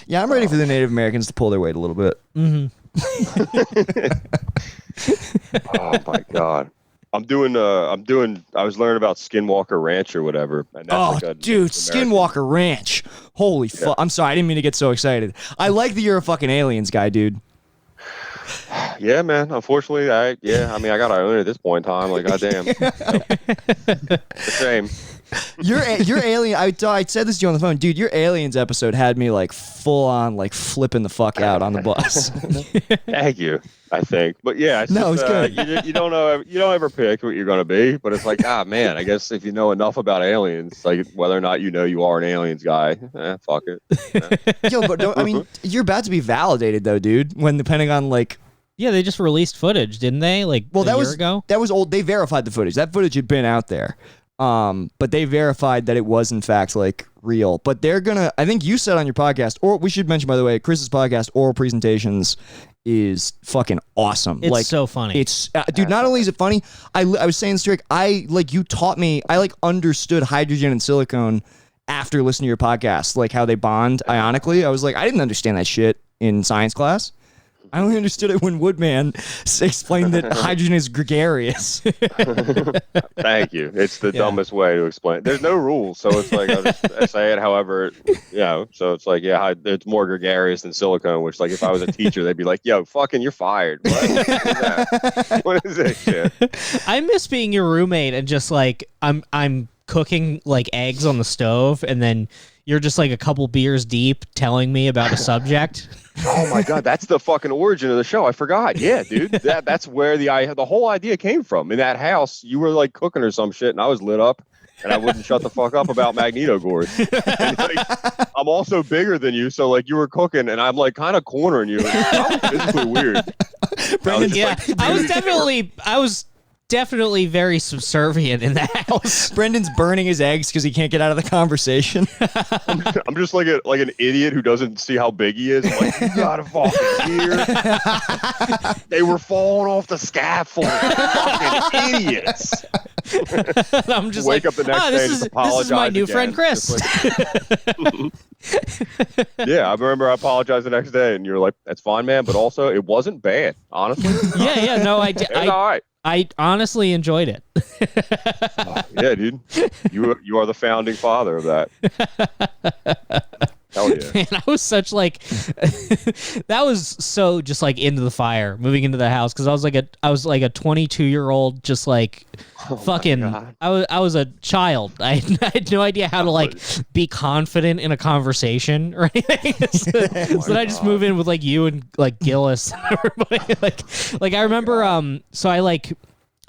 Yeah, I'm ready for the Native Americans to pull their weight a little bit. Mm-hmm. Oh, my God. I was learning about Skinwalker Ranch or whatever. And that's dude, Skinwalker Ranch. Holy fuck. I'm sorry, I didn't mean to get so excited. I like that you're a fucking aliens guy, dude. Yeah, man. Unfortunately, I gotta own it at this point in time. Like, goddamn. It's a shame. Your alien. I said this to you on the phone, dude. Your aliens episode had me like full on like flipping the fuck out on the bus. Thank you. I think, but yeah, it's No, just, it's good. You don't know. You don't ever pick what you're going to be, but it's like, man, I guess if you know enough about aliens, like whether or not you know you are an aliens guy, fuck it. Yo, but I mean, you're about to be validated though, dude. When the Pentagon like. Yeah, they just released footage, didn't they? Like a year ago. That was old. They verified the footage. That footage had been out there. But they verified that it was in fact like real. But they're gonna. I think you said on your podcast, or we should mention by the way, Chris's podcast, Oral Presentations, is fucking awesome. It's like, so funny. It's dude. Not only is it funny, I was saying, Strick, you taught me. I like understood hydrogen and silicone after listening to your podcast, like how they bond ionically. I was like, I didn't understand that shit in science class. I only understood it when Woodman explained that hydrogen is gregarious. Thank you. It's the dumbest way to explain it. There's no rules, so it's like I say it however, so it's like, it's more gregarious than silicone, which like if I was a teacher, they'd be like, yo, fucking you're fired. What is that? What is this shit? I miss being your roommate and just like I'm cooking like eggs on the stove and then you're just like a couple beers deep telling me about a subject. Oh my God, that's the fucking origin of the show. I forgot. Yeah, dude. That's where the whole idea came from. In that house, you were like cooking or some shit and I was lit up and I wouldn't shut the fuck up about Magneto Gores. And, like, I'm also bigger than you, so like you were cooking and I'm like kind of cornering you. It's physically weird. I was definitely very subservient in the house. Brendan's burning his eggs because he can't get out of the conversation. I'm just like an idiot who doesn't see how big he is. I'm like, you gotta fucking hear. They were falling off the scaffold. Fucking idiots. I'm just wake up the next day and just apologize. This is my new again. friend Chris. Yeah, I remember I apologized the next day, and you're like, "That's fine, man," but also it wasn't bad, honestly. No, It was all right. I honestly enjoyed it. Yeah, dude, you are the founding father of that. Hell yeah. Man, I was such like that was so just like into the fire moving into the house because I was like a 22-year-old just like fucking I was a child. I had no idea how to like be confident in a conversation or anything. So I just move in with like you and like Gillis and everybody. Like I remember so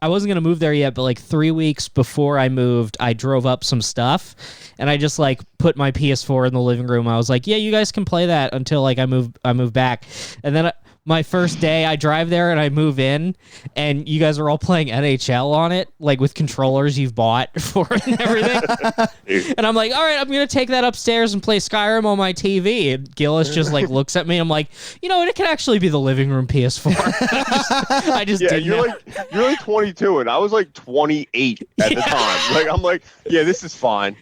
I wasn't gonna move there yet, but like 3 weeks before I moved, I drove up some stuff, and I just like put my PS4 in the living room. I was like, "Yeah, you guys can play that until like I move back." And then my first day, I drive there and I move in, and you guys are all playing NHL on it, like with controllers you've bought for it and everything. And I'm like, "All right, I'm gonna take that upstairs and play Skyrim on my TV." And Gillis just like looks at me. I'm like, "You know, it can actually be the living room PS4." I just did. You're like 22, and I was like 28 at the time. Like I'm like, yeah, this is fine.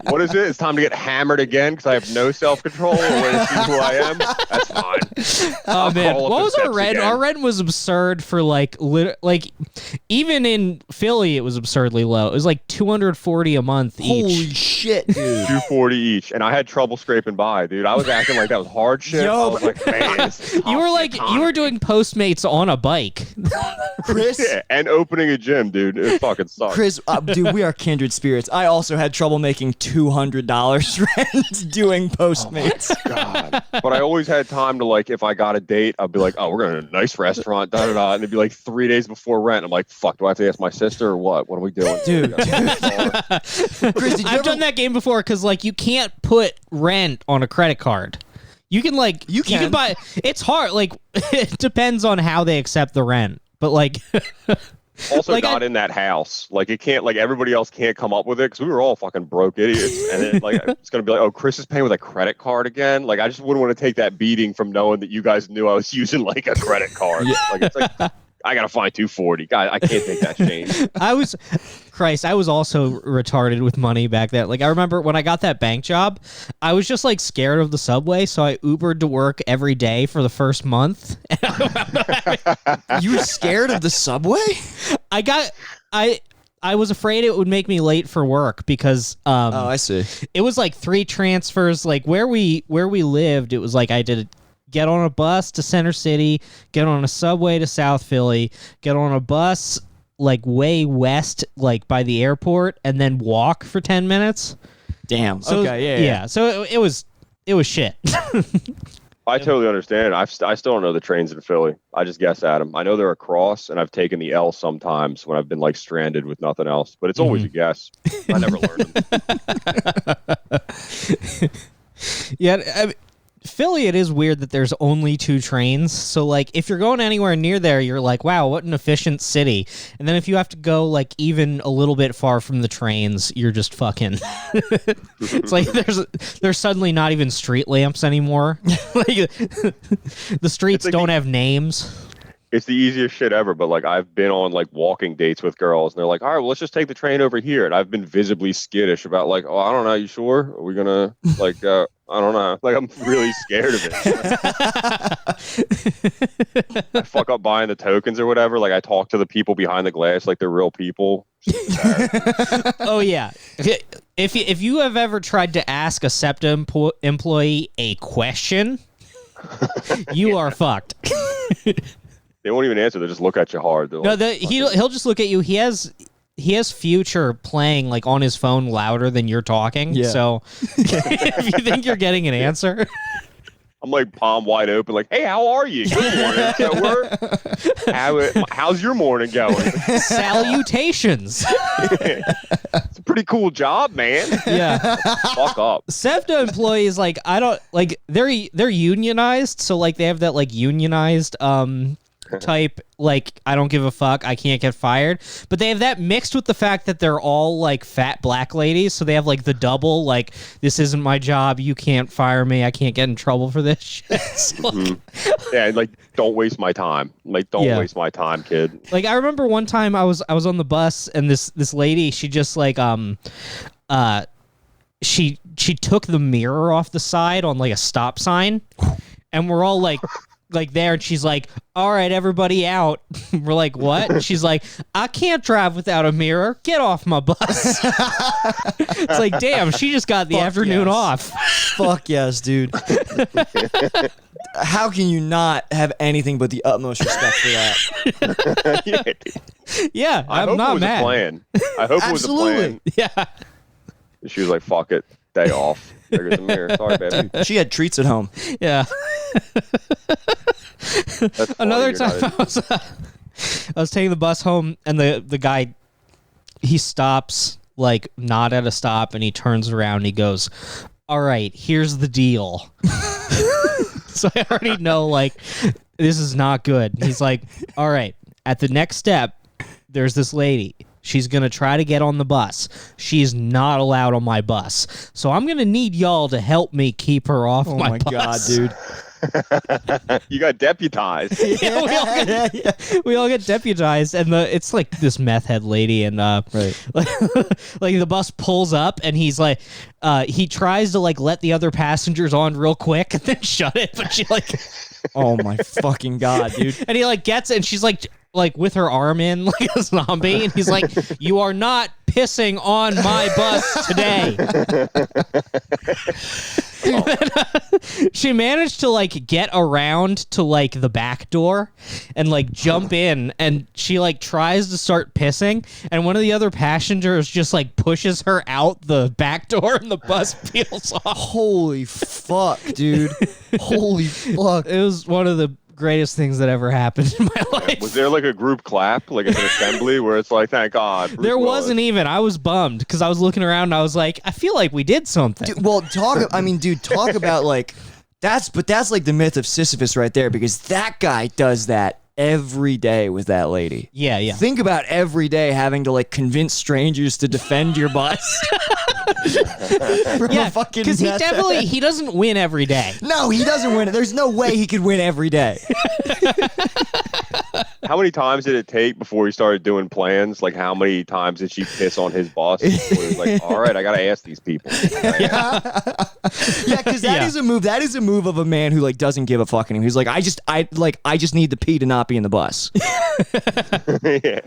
What is it? It's time to get hammered again because I have no self-control. Or way to see who I am. That's fine. Oh man, what was our rent? Our rent was absurd for like even in Philly, it was absurdly low. It was like $240 a month each. Holy shit, dude! $240 each, and I had trouble scraping by, dude. I was acting like that was hardship. I was like, man, this is you were doing Postmates on a bike, Chris. Yeah, and opening a gym, dude. It fucking sucks. Chris, dude, we are kindred spirits. I also had trouble making $200 rent doing Postmates. Oh God. But I always had time to like, if I got a date, I'd be like, oh, we're going to a nice restaurant, da da da, and it'd be like 3 days before rent. I'm like, fuck, do I have to ask my sister or what? What are we doing, dude? Chris, I've done that game before because like you can't put rent on a credit card. You can buy. It's hard. Like it depends on how they accept the rent, but like. Also, like not in that house. Like it can't. Like everybody else can't come up with it because we were all fucking broke idiots. And then like it's gonna be like, oh, Chris is paying with a credit card again. Like I just wouldn't want to take that beating from knowing that you guys knew I was using like a credit card. Like it's like I gotta find $240. God, I can't take that change. I was also retarded with money back then. Like I remember when I got that bank job, I was just like scared of the subway, so I Ubered to work every day for the first month. You were scared of the subway? I was afraid it would make me late for work because oh, I see. It was like 3 transfers. Like where we lived, it was like I did get on a bus to Center City, get on a subway to South Philly, get on a bus like way west, like by the airport, and then walk for 10 minutes. Damn. So, Okay. Yeah. So it was shit. I totally understand. I still don't know the trains in Philly. I just guess at them. I know they're across, and I've taken the L sometimes when I've been like stranded with nothing else. But it's always a guess. I never learned them. Yeah, I mean, Philly, it is weird that there's only 2 trains. So, like, if you're going anywhere near there, you're like, wow, what an efficient city. And then if you have to go, like, even a little bit far from the trains, you're just fucking... It's like there's suddenly not even street lamps anymore. Like, the streets don't have names. It's the easiest shit ever, but like I've been on like walking dates with girls and they're like, all right, well, let's just take the train over here. And I've been visibly skittish about like, oh, I don't know. You sure? Are we going to like, I don't know. Like, I'm really scared of it. I fuck up buying the tokens or whatever. Like I talk to the people behind the glass like they're real people. Oh, yeah. If you have ever tried to ask a SEPTA employee a question, you are fucked. They won't even answer. They just look at you hard. No, like, he'll just look at you. He has Future playing like on his phone louder than you're talking. Yeah. So if you think you're getting an answer, I'm like palm wide open, like, hey, how are you? Good morning. How's your morning going? salutations. It's a pretty cool job, man. Yeah. Fuck up. SEPTA employees, like, I don't like they're unionized, so like they have that like unionized type, like, I don't give a fuck, I can't get fired, but they have that mixed with the fact that they're all like fat black ladies, so they have like the double, like, this isn't my job, you can't fire me, I can't get in trouble for this shit. So, like, Yeah, like, don't waste my time. Like, don't waste my time, kid. like, I remember one time I was on the bus and this lady, she just like she took the mirror off the side on like a stop sign, and we're all like there, and she's like, all right, everybody out. We're like, what? And she's like, I can't drive without a mirror, get off my bus. It's like, damn, she just got the afternoon off. Fuck yes, dude. How can you not have anything but the utmost respect for that? Yeah, I'm not mad. I hope it was a plan. Yeah. She was like, fuck it, day off. There goes the mirror. Sorry, baby. She had treats at home. Yeah. Another time I was taking the bus home, and the guy, he stops, like, not at a stop, and he turns around and he goes, all right, here's the deal. So I already know, like, this is not good. He's like, all right, at the next step, there's this lady. She's going to try to get on the bus. She's not allowed on my bus. So I'm going to need y'all to help me keep her off my bus. Oh, my God, dude. You got deputized. Yeah, we all get deputized, and it's like this meth head lady, and right. like the bus pulls up, and he's like, he tries to like let the other passengers on real quick, and then shut it, but she like, oh my fucking God, dude. And he like gets it, and she's like with her arm in like a zombie, and he's like, you are not pissing on my bus today. She managed to like get around to like the back door and like jump in, and she like tries to start pissing, and one of the other passengers just like pushes her out the back door, and the bus peels off. Holy fuck, dude. Holy fuck. It was one of the greatest things that ever happened in my life. Was there like a group clap, like an assembly where it's like, thank God? There wasn't even. I was bummed because I was looking around and I was like, I feel like we did something. Dude, well, talk about like, that's like the myth of Sisyphus right there, because that guy does that every day with that lady. Yeah. Think about every day having to like convince strangers to defend your bus. Yeah, because he doesn't win every day. No, he doesn't win. There's no way he could win every day. How many times did it take before he started doing plans? Like, how many times did she piss on his bus? Where he was like, all right, I gotta ask these people. Yeah, because that is a move. That is a move of a man who like doesn't give a fuck anymore. He's like, I just need the pee to not be in the bus. Yeah.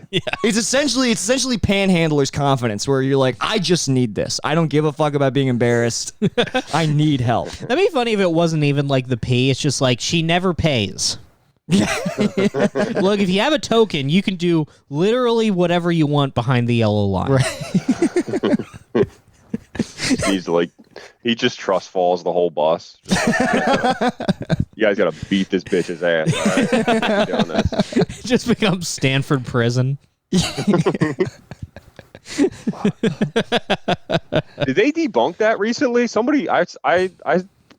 It's essentially panhandler's confidence, where you're like, I just need this. I don't give a fuck about being embarrassed. I need help. That'd be funny if it wasn't even like the pee. It's just like she never pays. Look, if you have a token, you can do literally whatever you want behind the yellow line. Right. He just trust falls the whole bus. You guys gotta beat this bitch's ass. All right? Doing this. It just becomes Stanford Prison. Did they debunk that recently? Somebody, I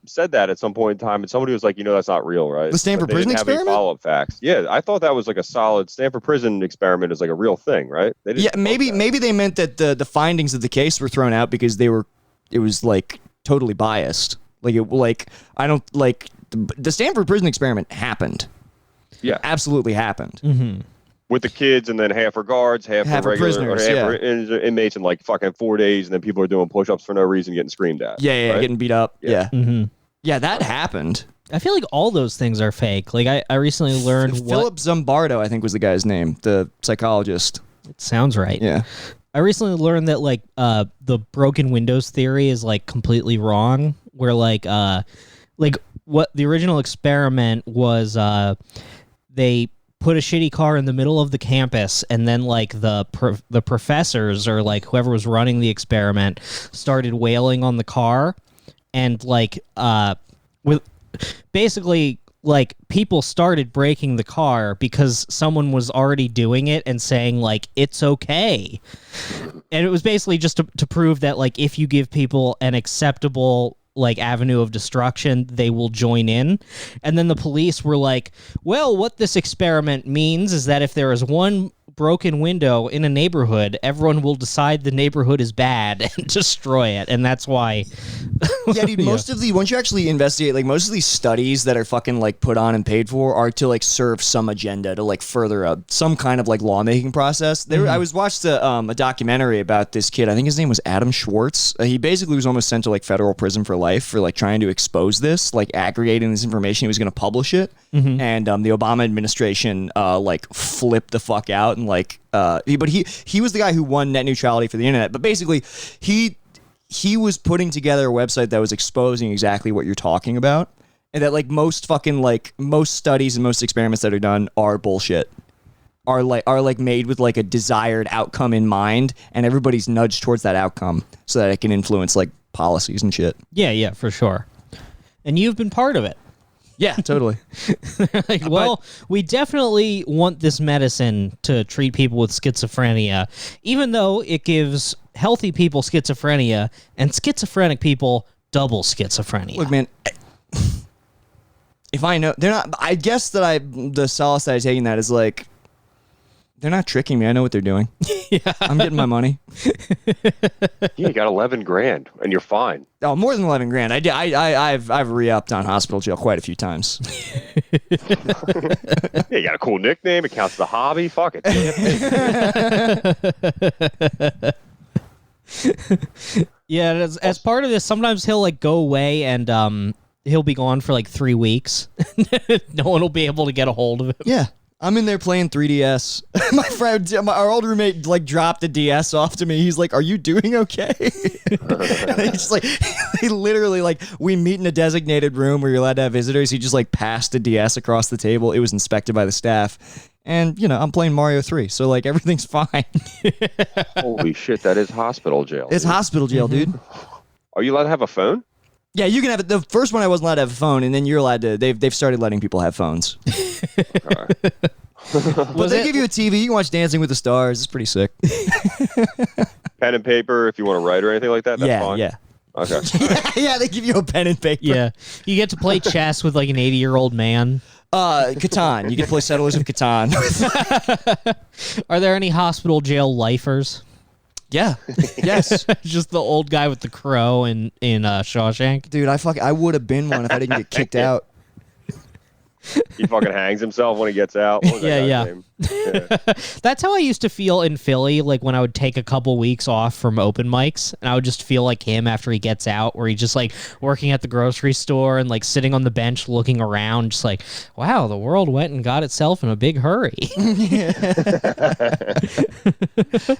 said that at some point in time, and somebody was like, that's not real, right? The Stanford Prison experiment? Follow-up facts. Yeah, I thought that was like a solid Stanford Prison experiment is like a real thing, right? Yeah, maybe they meant that the findings of the case were thrown out because it was like totally biased. The Stanford Prison experiment happened. Yeah, absolutely happened. Mm-hmm. With the kids, and then half are guards, half are regular, prisoners, or half are inmates in like fucking 4 days, and then people are doing push-ups for no reason, getting screamed at. Yeah, right? Getting beat up. Yeah. Mm-hmm. Yeah, that happened. I feel like all those things are fake. Like I recently learned Philip Zimbardo, I think was the guy's name, the psychologist. It sounds right. Yeah. I recently learned that like the broken windows theory is like completely wrong. Where like what the original experiment was, they put a shitty car in the middle of the campus, and then like the professors or like whoever was running the experiment started wailing on the car, and like with basically like people started breaking the car because someone was already doing it and saying like it's okay, and it was basically just to prove that like if you give people an acceptable like avenue of destruction, they will join in. And then the police were like, well, what this experiment means is that if there is one broken window in a neighborhood, everyone will decide the neighborhood is bad and destroy it. And that's why yeah, dude, once you actually investigate, like most of these studies that are fucking like put on and paid for are to like serve some agenda to like further some kind of like lawmaking process. I watched a documentary about this kid. I think his name was Adam Schwartz. He basically was almost sent to like federal prison for life for like trying to expose this, like aggregating this information. He was going to publish it. And the Obama administration like flipped the fuck out and like he was the guy who won net neutrality for the internet. But basically he was putting together a website that was exposing exactly what you're talking about, and that like most studies and most experiments that are done are bullshit, are made with like a desired outcome in mind, and everybody's nudged towards that outcome so that it can influence like policies and shit. Yeah, for sure. And you've been part of it. Yeah, totally. Like, well, we definitely want this medicine to treat people with schizophrenia, even though it gives healthy people schizophrenia and schizophrenic people double schizophrenia. Look, man, if I know, they're not, I guess that the solace that I take in that is like, they're not tricking me. I know what they're doing. Yeah. I'm getting my money. Yeah, you got 11 grand and you're fine. Oh, more than 11 grand. I've re-upped on hospital jail quite a few times. Yeah, you got a cool nickname. It counts as a hobby. Fuck it. Yeah, as part of this, sometimes he'll like go away and he'll be gone for like 3 weeks. No one will be able to get a hold of him. Yeah. I'm in there playing 3DS. My friend, our old roommate, like dropped the DS off to me. He's like, "Are you doing okay?" And he's just like, he literally like, we meet in a designated room where you're allowed to have visitors. He just like passed the DS across the table. It was inspected by the staff, and I'm playing Mario 3, so like everything's fine. Holy shit, that is hospital jail. It's hospital jail, dude. Are you allowed to have a phone? Yeah, you can have it. The first one I wasn't allowed to have a phone, and then you're allowed to. They've started letting people have phones. But they give you a TV. You can watch Dancing with the Stars. It's pretty sick. Pen and paper, if you want to write or anything like that. That's fine. Yeah. Okay. Yeah, they give you a pen and paper. Yeah, you get to play chess with like an 80-year-old man. Catan. You get to play Settlers of Catan. Are there any hospital jail lifers? Yeah. Yes. Just the old guy with the crow in Shawshank. Dude, I would have been one if I didn't get kicked out. He fucking hangs himself when he gets out. What was that guy's name? Yeah. That's how I used to feel in Philly, like when I would take a couple weeks off from open mics, and I would just feel like him after he gets out, where he's just like working at the grocery store and like sitting on the bench looking around, just like, wow, the world went and got itself in a big hurry.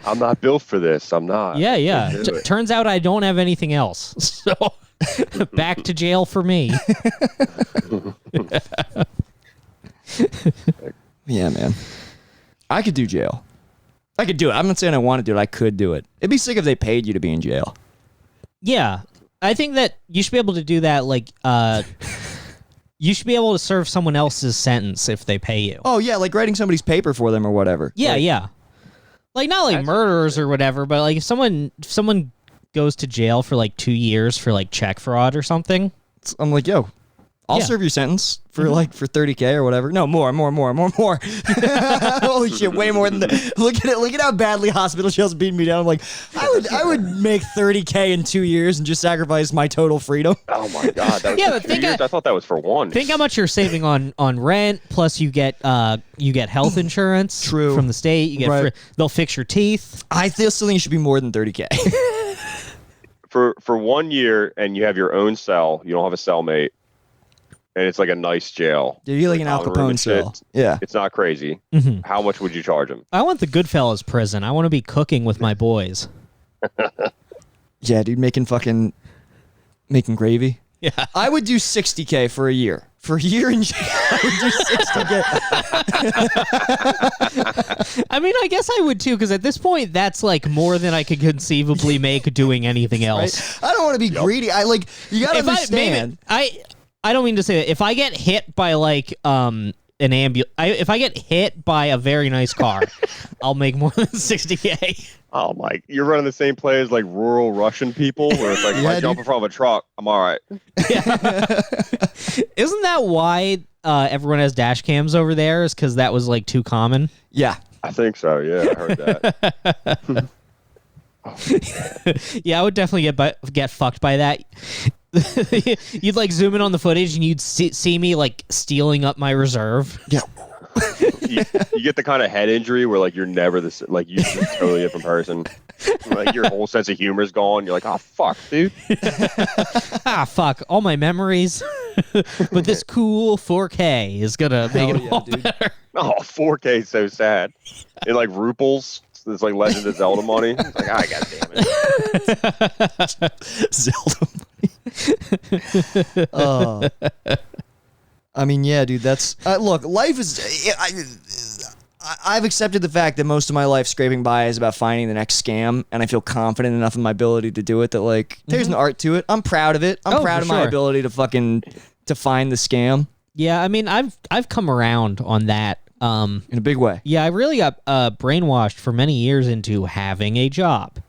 I'm not built for this. I'm not. Yeah. Turns out I don't have anything else. So back to jail for me. Yeah, man. I could do jail. I could do it. I'm not saying I want to do it. I could do it. It'd be sick if they paid you to be in jail. Yeah. I think that you should be able to do that, like, you should be able to serve someone else's sentence if they pay you. Oh, yeah, like writing somebody's paper for them or whatever. Yeah, like, yeah. Like, not like murderers or whatever, but like if someone goes to jail for like 2 years for like check fraud or something. I'm like, yo, I'll Yeah. serve your sentence for like for $30K or whatever. No, more. Holy shit, way more than that. Look at how badly hospital jails beating me down. I'm like, I would make $30K in 2 years and just sacrifice my total freedom. Oh my god, that was Yeah, for but 2 years? I thought that was for one. Think how much you're saving on rent, plus you get health insurance True. from the state. You get Right. they'll fix your teeth. I still think it should be more than $30K. For 1 year, and you have your own cell. You don't have a cellmate, and it's like a nice jail. Dude, you're like an Al common room Capone and shit. cell. Yeah. It's not crazy. Mhm. How much would you charge him? I want the Goodfellas prison. I want to be cooking with my boys. Yeah, dude, making gravy. Yeah. I would do $60K for a year. For a year in jail, I would do $60K. I mean, I guess I would too, because at this point, that's like more than I could conceivably make doing anything else. Right? I don't want to be greedy. You gotta understand. I don't mean to say that. If I get hit by like an ambulance, if I get hit by a very nice car, I'll make more than $60K. Oh my! You're running the same play as like rural Russian people, where it's like if I jump in front of a truck, I'm all right. Isn't that why everyone has dash cams over there? Is because that was like too common? Yeah. I think so. Yeah, I heard that. Yeah, I would definitely get fucked by that. You'd like zoom in on the footage and you'd see me like stealing up my reserve. Yeah. you get the kind of head injury where like you're never like you're just totally a different person. Like your whole sense of humor is gone. You're like, oh fuck, dude. Fuck all my memories. But this cool 4K is gonna make it all dude. better. Oh, 4K is so sad. It like ruples. It's like Legend of Zelda money. It's like, ah, god damn it. Zelda. Oh. I mean, yeah, dude. That's look. Life is. I've accepted the fact that most of my life scraping by is about finding the next scam, and I feel confident enough in my ability to do it that like there's an art to it. I'm proud of it. I'm proud of my ability to find the scam. Yeah, I mean, I've come around on that. In a big way. Yeah, I really got brainwashed for many years into having a job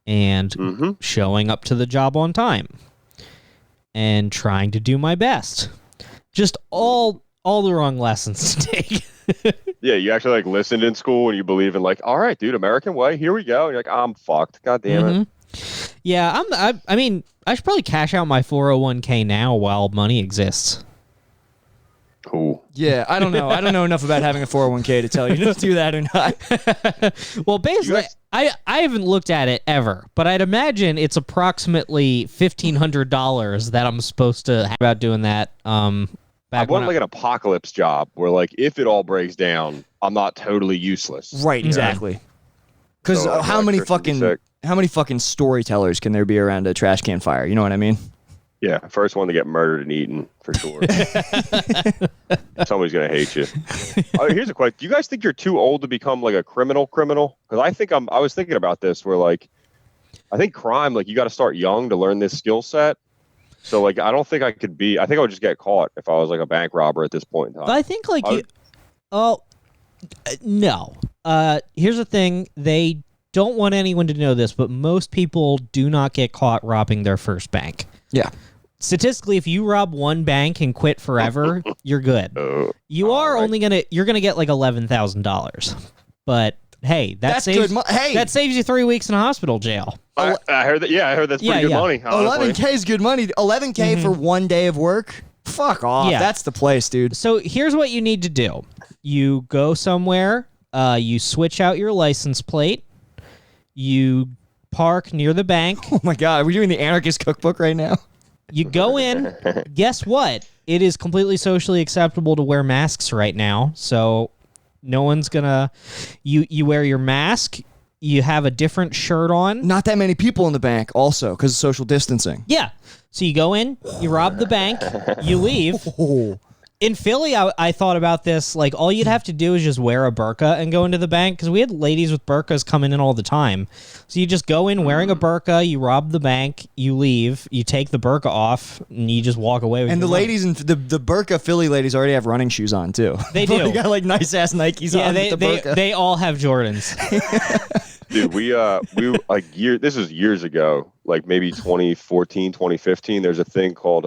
and showing up to the job on time and trying to do my best. Just all the wrong lessons to take. Yeah, you actually like listened in school and you believe in like, all right, dude, American way, here we go. And you're like, I'm fucked. God damn it. Yeah, I mean, I should probably cash out my 401k now while money exists. Cool. Yeah, I don't know. I don't know enough about having a 401k to tell you to do that or not. Well, basically, I haven't looked at it ever, but I'd imagine it's approximately $1,500 that I'm supposed to have about doing that. I want like an apocalypse job where like if it all breaks down, I'm not totally useless. Right, exactly. Because So, how many fucking storytellers can there be around a trash can fire? You know what I mean? Yeah, first one to get murdered and eaten for sure. Somebody's gonna hate you. Here's a question: do you guys think you're too old to become like a criminal? Because I think I was thinking about this. Where like, I think crime, like you got to start young to learn this skill set. So like, I don't think I could be. I think I would just get caught if I was like a bank robber at this point in time. I think like no. Here's the thing: they don't want anyone to know this, but most people do not get caught robbing their first bank. Yeah. Statistically, if you rob one bank and quit forever, you're good. You're gonna get like $11,000. But hey, that saves good. That saves you 3 weeks in a hospital jail. I heard that. Yeah, I heard that's pretty good money. Honestly. 11K is good money. 11K for 1 day of work. Fuck off. Yeah. That's the place, dude. So here's what you need to do: you go somewhere, you switch out your license plate, you park near the bank. Oh my god, are we doing the anarchist cookbook right now? You go in. Guess what? It is completely socially acceptable to wear masks right now. So no one's gonna. You wear your mask. You have a different shirt on. Not that many people in the bank, also because of social distancing. Yeah. So you go in. You rob the bank. You leave. In Philly, I thought about this. Like, all you'd have to do is just wear a burqa and go into the bank, because we had ladies with burqas coming in all the time. So you just go in wearing a burqa, you rob the bank, you leave, you take the burqa off, and you just walk away with And the your money. ladies and the burqa Philly ladies already have running shoes on too. They do. They got like nice ass Nikes on with the burqa. They all have Jordans. Dude, we like this is years ago, like maybe 2014, 2015. There's a thing called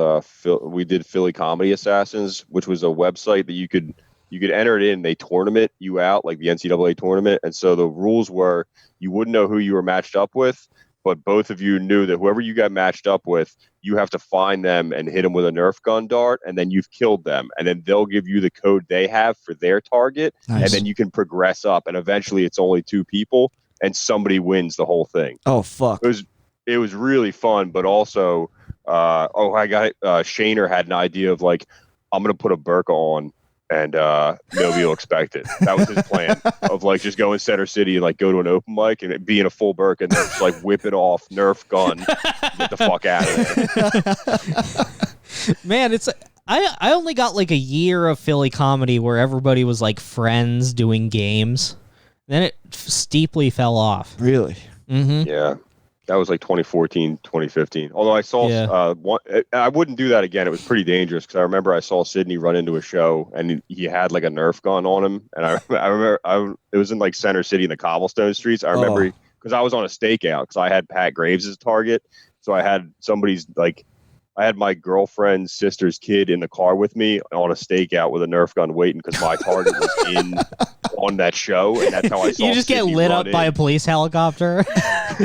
we did Philly Comedy Assassins, which was a website that you could enter it in. They tournament you out, like the NCAA tournament. And so the rules were you wouldn't know who you were matched up with, but both of you knew that whoever you got matched up with, you have to find them and hit them with a Nerf gun dart, and then you've killed them. And then they'll give you the code they have for their target, Nice. and then you can progress up. And eventually it's only 2 people, and somebody wins the whole thing. Oh fuck! It was really fun, but also, Shaner had an idea of like, I'm gonna put a burqa on, and nobody will expect it. That was his plan of like just go in Center City and like go to an open mic and be in a full burqa and then just like whip it off, Nerf gun, get the fuck out of there. Man, I only got like a year of Philly comedy where everybody was like friends doing games. Then it steeply fell off. Really? Mm-hmm. Yeah. That was like 2014, 2015. Although I saw I wouldn't do that again. It was pretty dangerous because I remember I saw Sydney run into a show and he had like a Nerf gun on him. And I remember it was in like Center City in the cobblestone streets. I remember because I was on a stakeout because I had Pat Graves as a target. So I had I had my girlfriend's sister's kid in the car with me on a stakeout with a Nerf gun waiting because my target was on that show, and that's how I saw. You just Sydney get lit up by a police helicopter.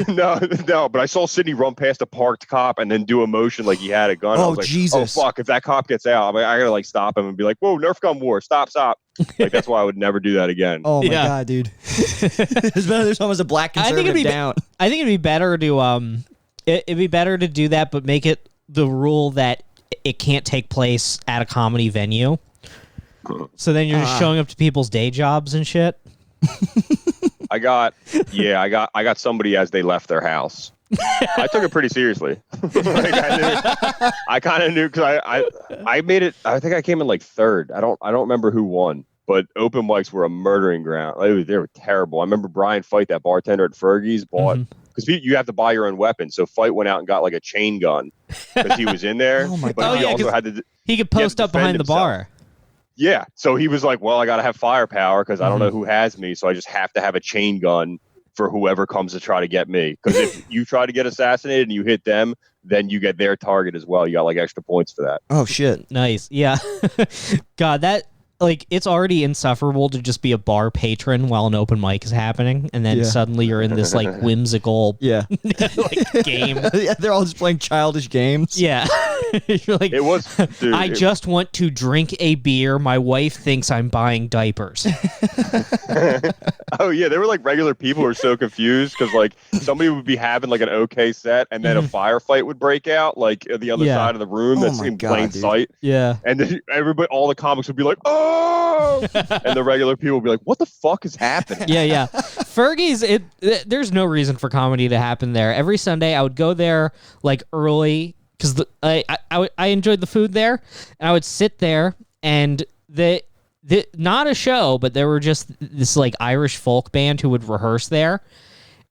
no, but I saw Sydney run past a parked cop and then do a motion like he had a gun. I was like, Jesus! Oh fuck! If that cop gets out, I gotta like stop him and be like, "Whoa, Nerf gun war! Stop!" Like that's why I would never do that again. Oh my god, dude! There's almost a black conservative down. I think it'd be better to it'd be better to do that, but make it the rule that it can't take place at a comedy venue. So then you're just showing up to people's day jobs and shit. I got somebody as they left their house. I took it pretty seriously. Like I kind of knew because I made it. I think I came in like third. I don't remember who won, but open mics were a murdering ground. They were terrible. I remember Brian Fight, that bartender at Fergie's, bought because you have to buy your own weapon. So Fight went out and got like a chain gun because he was in there. Oh my but god! he also had to. He could post up behind the bar. Yeah, so he was like, well, I got to have firepower because I don't know who has me, so I just have to have a chain gun for whoever comes to try to get me. Because if you try to get assassinated and you hit them, then you get their target as well. You got like extra points for that. Oh, shit. Nice. Yeah. God, that, like, it's already insufferable to just be a bar patron while an open mic is happening, and then suddenly you're in this, like, whimsical like, game. Yeah, they're all just playing childish games. Yeah. You're like, It was, dude, I just want to drink a beer. My wife thinks I'm buying diapers. Oh yeah, they were like regular people who were so confused because like somebody would be having like an okay set and then a firefight would break out like at the other side of the room that's in plain sight. Yeah. And then all the comics would be like, oh, and the regular people would be like, what the fuck is happening? Yeah. Fergie's, there's no reason for comedy to happen there. Every Sunday I would go there like early because I enjoyed the food there, and I would sit there and not a show, but there were just this like Irish folk band who would rehearse there.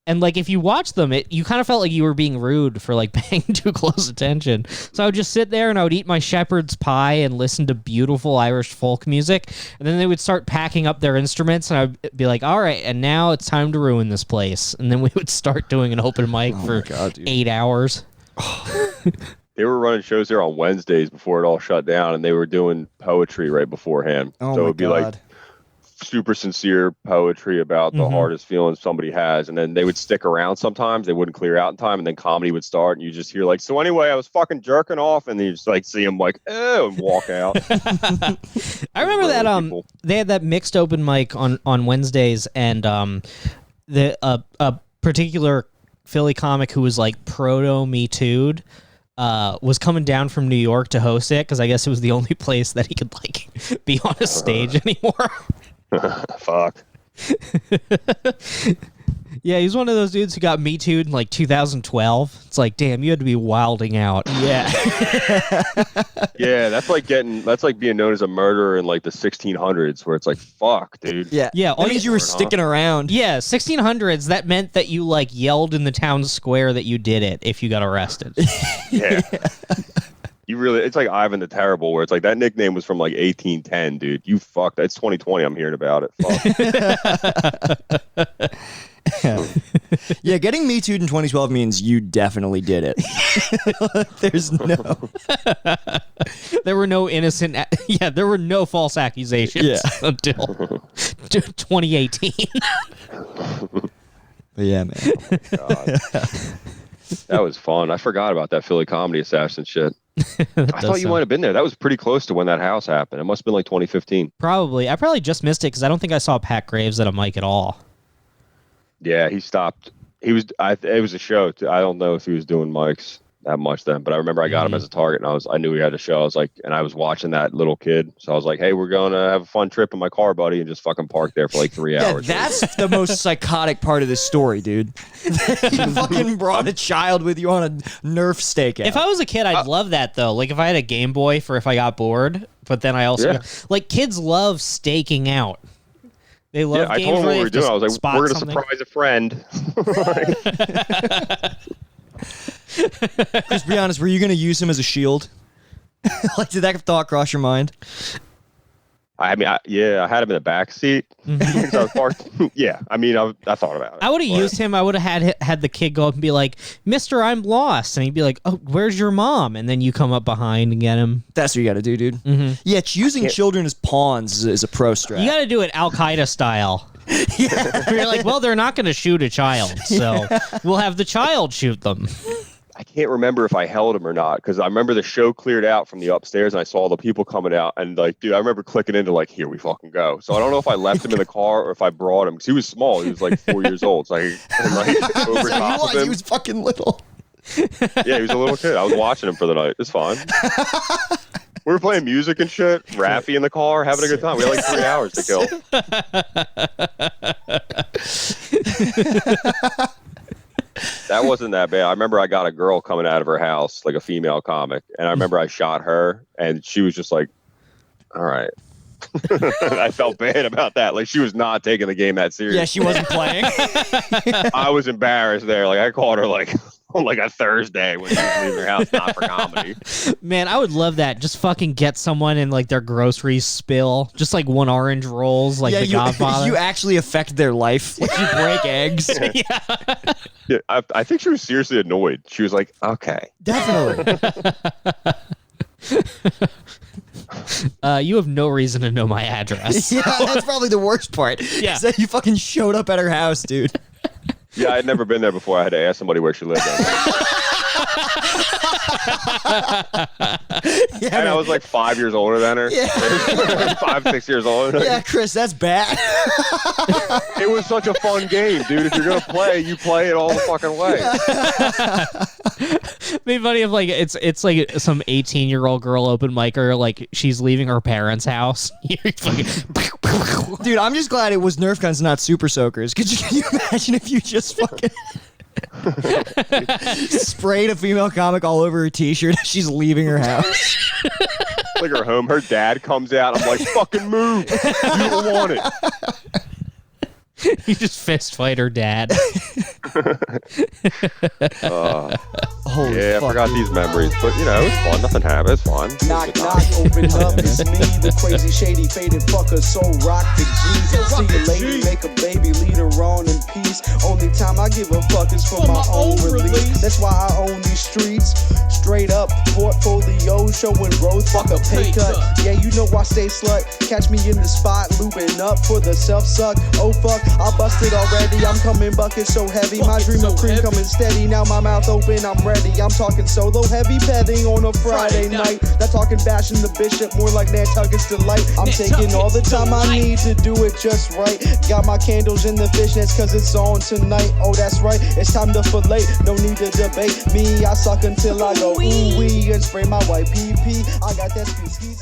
And like if you watch them, you kind of felt like you were being rude for like paying too close attention. So I would just sit there and I would eat my shepherd's pie and listen to beautiful Irish folk music. And then they would start packing up their instruments and I'd be like, all right, and now it's time to ruin this place. And then we would start doing an open mic for 8 hours. They were running shows there on Wednesdays before it all shut down, and they were doing poetry right beforehand. So it would be like super sincere poetry about the hardest feelings somebody has, and then they would stick around sometimes. They wouldn't clear out in time, and then comedy would start, and you just hear like, so anyway, I was fucking jerking off, and then you just like see them like, oh, and walk out. I remember that they had that mixed open mic on Wednesdays, and a particular Philly comic who was like proto Me Too'd was coming down from New York to host it because I guess it was the only place that he could like be on a stage anymore. Fuck. Yeah, he's one of those dudes who got Me Too'd in like 2012. It's like, damn, you had to be wilding out. Yeah. Yeah, that's like being known as a murderer in like the 1600s, where it's like, fuck, dude. Yeah. Yeah, That means you were sticking around. Yeah, 1600s, that meant that you like yelled in the town square that you did it if you got arrested. Yeah. You really, it's like Ivan the Terrible, where it's like that nickname was from like 1810, dude. You fucked. It's 2020. I'm hearing about it. Fuck. Yeah, getting Me Too'd in 2012 means you definitely did it. There's no. There were no innocent. There were no false accusations until 2018. But yeah, man. God. That was fun. I forgot about that Philly Comedy Assassin shit. I thought you might have been there. That was pretty close to when that house happened. It must have been like 2015. Probably. I probably just missed it because I don't think I saw Pat Graves at a mic at all. Yeah, he stopped. It was a show. I don't know if he was doing mics that much then, but I remember I got him as a target, and I knew he had a show. I was like, and I was watching that little kid, so I was like, hey, we're going to have a fun trip in my car, buddy, and just fucking park there for like 3 hours. That's the most psychotic part of this story, dude. You fucking brought a child with you on a Nerf stakeout. If I was a kid, I'd love that though. Like if I had a Game Boy for if I got bored, but then I also like kids love staking out. They love I games told him where what they we were have to doing. I was like, spot we're going to something. surprise a friend. Chris, be honest, were you going to use him as a shield? Like, did that thought cross your mind? I mean, I had him in the back seat. So I was parked. Yeah, I mean, I thought about it. I would have used him. I would have had the kid go up and be like, "Mister, I'm lost," and he'd be like, "Oh, where's your mom?" And then you come up behind and get him. That's what you got to do, dude. Yeah, using children as pawns is a pro strat. You got to do it Al Qaeda style. Yeah, you're like, well, they're not going to shoot a child, so we'll have the child shoot them. I can't remember if I held him or not, because I remember the show cleared out from the upstairs and I saw the people coming out, and like, dude, I remember clicking into like, here we fucking go. So I don't know if I left him in the car or if I brought him, because he was small. He was like 4 years old. So I like over top of him. He was fucking little. Yeah, he was a little kid. I was watching him for the night. It's fine. We were playing music and shit, Raffy in the car, having a good time. We had like 3 hours to kill. That wasn't that bad. I remember I got a girl coming out of her house, like a female comic, and I remember I shot her, and she was just like, all right. I felt bad about that. Like, she was not taking the game that serious. Yeah, she wasn't playing. I was embarrassed there. Like, I called her like on like a Thursday when she was leaving her house, not for comedy. Man, I would love that. Just fucking get someone in like their groceries spill, just like one orange rolls, like the Godfather. You actually affect their life. Like you break eggs. Yeah, I think she was seriously annoyed. She was like, okay. Definitely. You have no reason to know my address. Yeah, that's probably the worst part. Yeah. Is that you fucking showed up at her house, dude. Yeah, I had never been there before. I had to ask somebody where she lived. And I was like 5 years older than her. Yeah. 5, 6 years older. Yeah, Chris, that's bad. It was such a fun game, dude. If you're gonna play, you play it all the fucking way. It'd be funny if like it's like some 18-year-old girl open micer, like she's leaving her parents' house. Dude, I'm just glad it was Nerf guns, not super soakers. Can you imagine if you just fucking sprayed a female comic all over her t-shirt as she's leaving her house? Like her home, her dad comes out. I'm like, fucking move. You don't want it. You just fist fight her dad. Holy Yeah, I fuck, forgot dude. these memories, but you know, it's fun. Nothing happened. It's fun. Knock, knock, open up, it's me, the crazy, shady, faded fucker, so rock the G's. See a lady, make a baby, lead her on in peace. Only time I give a fuck is for my own release. That's why I own these streets. Straight up, portfolio showing growth, fuck a pay cut. Yeah, you know I stay slut. Catch me in the spot, looping up for the self-suck. Oh fuck, I busted already, I'm coming bucket so heavy. My dream of cream coming steady, now my mouth open, I'm ready. I'm talking solo heavy petting on a Friday night. Not talking bashing the bishop, more like Nantucket's delight. I'm taking all the time I need to do it just right. Got my candles in the fishnets cause it's on tonight. Oh that's right, it's time to fillet. No need to debate me, I suck until I go ooh wee and spray my white pee. I got that ski.